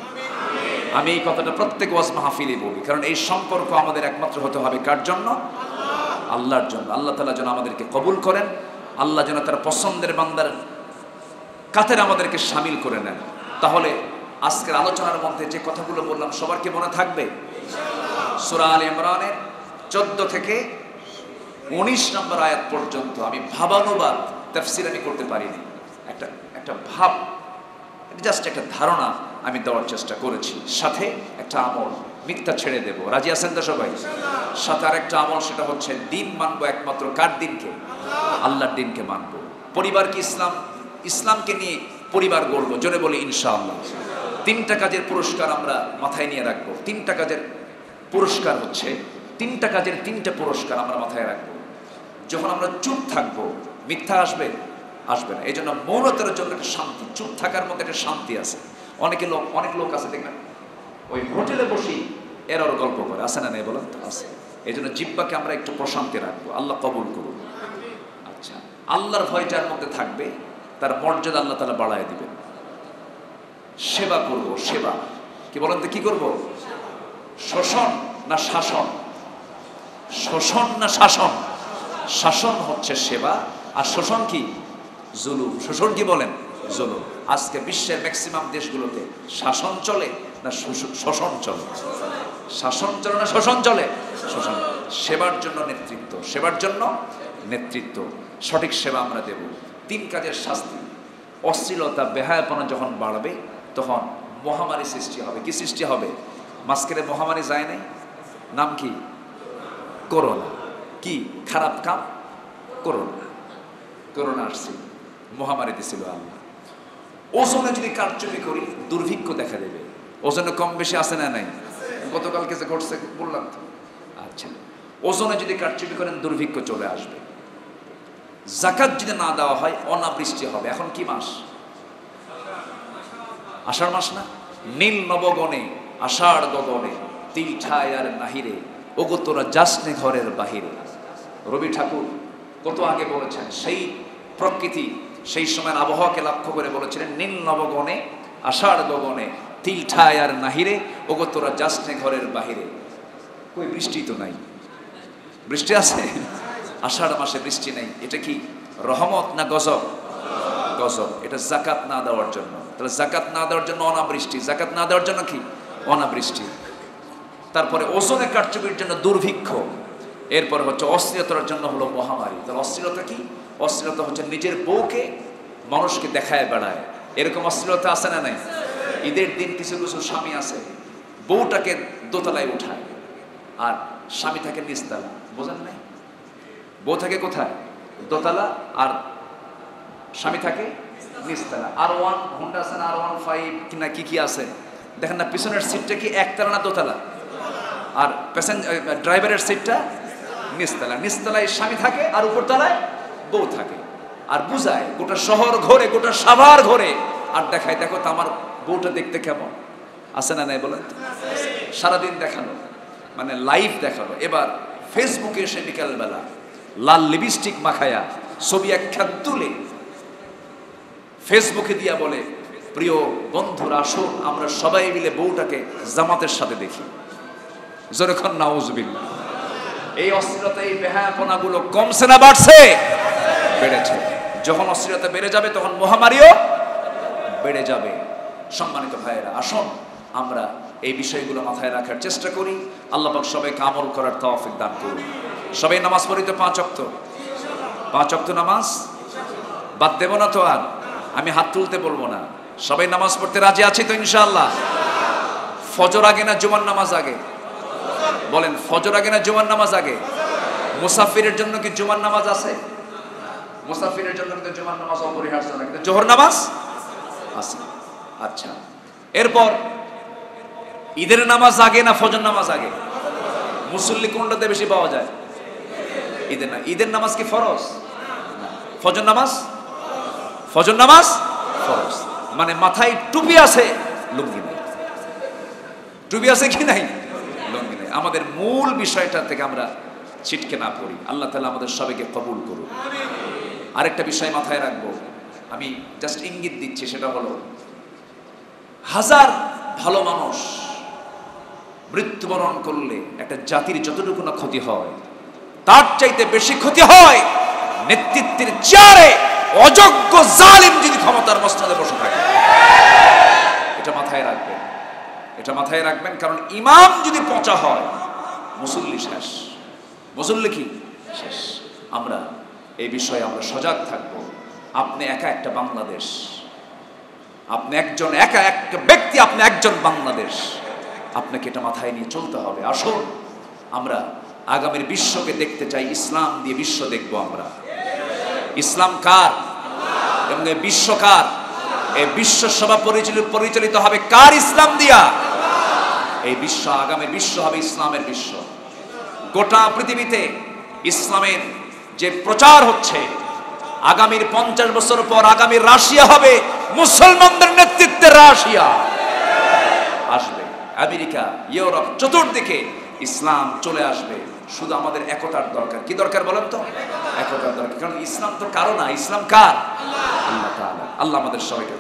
আমি এই কথাটা প্রত্যেক ওয়াজ মাহফিলে বলি, কারণ এই সম্পর্ক আমাদের একমাত্র হতে হবে কার জন্য? আল্লাহর জন্য। আল্লাহ তাআলা যেন আমাদেরকে কবুল করেন, আল্লাহ যেন তার পছন্দের বান্দার কাতারে আমাদেরকে শামিল করে নেন। তাহলে আজকের আলোচনার মধ্যে যে কথাগুলো বললাম সবার কি মনে থাকবে? সূরা আলে ইমরানের 14 থেকে 19 নম্বর আয়াত পর্যন্ত আমি ভাবানুবাদ তাফসীর আমি করতে পারিনি, একটা ভাব, জাস্ট একটা ধারণা আমি দেওয়ার চেষ্টা করেছি, সাথে একটা আমল, মিথ্যা ছেড়ে দেব, রাজি আছেন তো সবাই? সাথে আর একটা আমল, সেটা হচ্ছে দিন মানবো একমাত্র কার দিনকে? আল্লাহর দিনকে মানবো। পরিবার কি ইসলামকে নিয়ে পরিবার গড়বো, জোরে বলি ইনশাআল্লাহ। 3টা কাজের পুরস্কার আমরা মাথায় নিয়ে রাখবো। 3টা কাজের পুরস্কার হচ্ছে, 3টা কাজের 3টা পুরস্কার আমরা মাথায় রাখবো। যখন আমরা চুপ থাকবো, মিথ্যা আসবে না। এই জন্য মৌনতার জন্য একটা শান্তি, চুপ থাকার মধ্যে একটা শান্তি আছে। অনেক লোক আছে দেখবেন ওই হোটেলে বসি এরর গল্প করে, আছে না নেই বলেন তো? আছে। এই জন্য জিহ্বাকে আমরা একটু প্রশান্তি রাখবো, আল্লাহ কবুল করুন। আচ্ছা, আল্লাহর ভয় যার মধ্যে থাকবে তার মর্যাদা আল্লাহ তাআলা বাড়ায় দিবেন। সেবা করব, সেবা কি বলেন তো? কি করব? শোষণ না শাসন? শোষণ না শাসন? শাসন হচ্ছে সেবা, আর শোষণ কি? জুলুম। শোষণ কি বলেন? জুলুম। আজকে বিশ্বের ম্যাক্সিমাম দেশগুলোতে শাসন চলে না শোষণ চলে? শাসন চলে না শোষণ চলে? শোষণ। সেবার জন্য নেতৃত্ব, সেবার জন্য নেতৃত্ব, সঠিক সেবা আমরা দেব। 3 কাজের শাস্তি। অশ্লীলতা, বেহায়াপনা যখন বাড়বে তখন মহামারী সৃষ্টি হবে। কি সৃষ্টি হবে? মাঝখানে মহামারী যায় নাই, নাম কি? করোনা। কি খারাপ কাম? করোনা আসছে, মহামারী দিছিল আল্লাহ। ওজনে যদি কারচুপি করি দুর্ভিক্ষ দেখা দেবে। ওজনে কম বেশি আছে না নাই? গতকালকে যে ঘটছে বললাম তো। আচ্ছা, ওজনে যদি কারচুপি করেন দুর্ভিক্ষ চলে আসবে। যাকাত যদি না দেওয়া হয় অনাবৃষ্টি হবে। এখন কি মাস? আষাঢ় মাস না? নীল নবগণে আষাঢ় গগনে তিল ঠায় আর নাহিরে, ওগো তোরা যাসনে ঘরের বাহিরে। রবি ঠাকুর কত আগে বলেছেন, সেই প্রকৃতি সেই সময়ের আবহাওয়াকে লক্ষ্য করে বলেছিলেন, নীল নবগণে আষাঢ় গগনে তিল ঠায় আর নাহিরে, ওগো তোরা যাস নে ঘরের বাহিরে। কই বৃষ্টি তো নাই, বৃষ্টি আছে? আষাঢ় মাসে বৃষ্টি নেই, এটা কি রহমত না গজব? গজব। এটা জাকাত না দেওয়ার জন্য। তাহলে জাকাত না দেওয়ার জন্য অনাবৃষ্টি, জাকাত না দেওয়ার জন্য কি অনাবৃষ্টি। তারপরে ওজনে কারচুপির জন্য দুর্ভিক্ষ, এরপর হচ্ছে অশ্লীলতার জন্য হলো মহামারী। তাহলে অশ্লীলতা কি? অশ্লীলতা হচ্ছে নিজের বউকে মানুষকে দেখায় বেড়ায়, এরকম অশ্লীলতা আছে না নাই? ঈদের দিন কিছু কিছু স্বামী আছে বউটাকে দোতলায় উঠায় আর স্বামী থাকে নিচতলা, বোঝেন নাই? বউ থাকে কোথায়? দোতলা, আর স্বামী থাকে নিচতলা। R1 হোন্ডা আছে না, R15 কিনা কি কি আছে দেখেন না, পিছনের সিটটা কি একতলা না দোতলা? আর ড্রাইভারের সিটটা নিচতলা। নিচতলায় স্বামী থাকে আর উপরতলায় বউ থাকে, আর বুঝায় গোটা শহর ঘোরে, গোটা সাভার ঘোরে, আর দেখায় দেখো তো আমার বউটা দেখতে কেমন আছে না নাই বলেন? সারাদিন দেখানো, মানে লাইভ দেখানো। এবার ফেসবুকে এসে বিকালবেলা লাল লিপস্টিক মাখায়া ছবি একখান তুলে ফেসবুকে দিয়া বলে, প্রিয় বন্ধুরা আসুন আমরা সবাই মিলে বউটাকে জামাতের সাথে দেখি। যখন নাউজুবিল্লাহ। এই অস্থিরতা, এই বেহায়াপনাগুলো কমছে না বাড়ছে? বেড়েছে। যখন অস্থিরতা বেড়ে যাবে তখন মহামারীও বেড়ে যাবে। সম্মানিত ভাইয়েরা, আসুন আমরা এই বিষয়গুলো মাথায় রাখার চেষ্টা করি। আল্লাহ পাক সবাইকে আমল করার তৌফিক দান করুন। সবাই নামাজ পড়ি তো 5 ওয়াক্ত, 5 ওয়াক্ত নামাজ বাদ দেব না তো। আর আমি হাত তুলতে বলবো না। সবাই নামাজ পড়তে রাজি আছি তো ইনশাআল্লাহ? ফজর আগে না জুমার নামাজ আগে? বলেন, ফজর আগে না জুমার নামাজ আগে? মুসাফিরের জন্য কি জুমার নামাজ আছে? মুসাফিরের জন্য কিন্তু জুমার নামাজ অপরিহার্য না, কিন্তু জোহর নামাজ আছে। আচ্ছা, এরপর ঈদের নামাজ আগে না ফজর নামাজ আগে? মুসল্লি কোনটাতে বেশি পাওয়া যায়? ঈদের না। ঈদের নামাজ কি ফরজ? ফজর নামাজ? ফজর নামাজ ফরজ। মানে মাথায় টুপি আছে, লুঙ্গি নাই। টুপি আছে কি নাই? লুঙ্গি নাই। আমাদের মূল বিষয়টা থেকে আমরা ছিটকে না পড়ি। আল্লাহ তাআলা আমাদের সবাইকে কবুল করুন। আরেকটা বিষয় মাথায় রাখবো, আমি জাস্ট ইঙ্গিত দিচ্ছি, সেটা হলো হাজার ভালো মানুষ মৃত্যুবরণ করলে একটা জাতির যতটুকু না ক্ষতি হয়, তার চাইতে বেশি ক্ষতি হয় নেতৃত্বের চেয়ারে অযোগ্য জালিম যদি ক্ষমতার মসনদে বসে থাকে। এটা মাথায় রাখবেন, এটা মাথায় রাখবেন। কারণ ইমাম যদি পচা হয়, মুসল্লি শেষ। মুসল্লি কি শেষ? আমরা এই বিষয়ে আমরা সজাগ থাকব। আপনি একা একটা বাংলাদেশ, আপনি একজন একা একটা ব্যক্তি, আপনি একজন বাংলাদেশ। আপনাকে এটা মাথায় নিয়ে চলতে হবে। আসুন আমরা আগামীর বিশ্বকে দেখতে চাই, ইসলাম দিয়ে বিশ্ব দেখব আমরা। ইসলাম কার এবং এই বিশ্ব কার? এই বিশ্ব সভা পরিচালিত হবে কার? ইসলাম দিয়া। এই বিশ্ব, আগামীর বিশ্ব হবে ইসলামের বিশ্ব। গোটা পৃথিবীতে ইসলামের যে প্রচার হচ্ছে, আগামীর 50 বছর পর আগামীর রাশিয়া হবে মুসলমানদের নেতৃত্বে। রাশিয়া আসবে, আমেরিকা, ইউরোপ, চতুর্দিকে ইসলাম চলে আসবে। শুধু আমাদের একতার দরকার। কি দরকার বলেন তো? একতার দরকার। কারণ ইসলাম তো কারো না, ইসলাম কার? আল্লাহ তাআলা। আল্লাহ আমাদের সবাইকে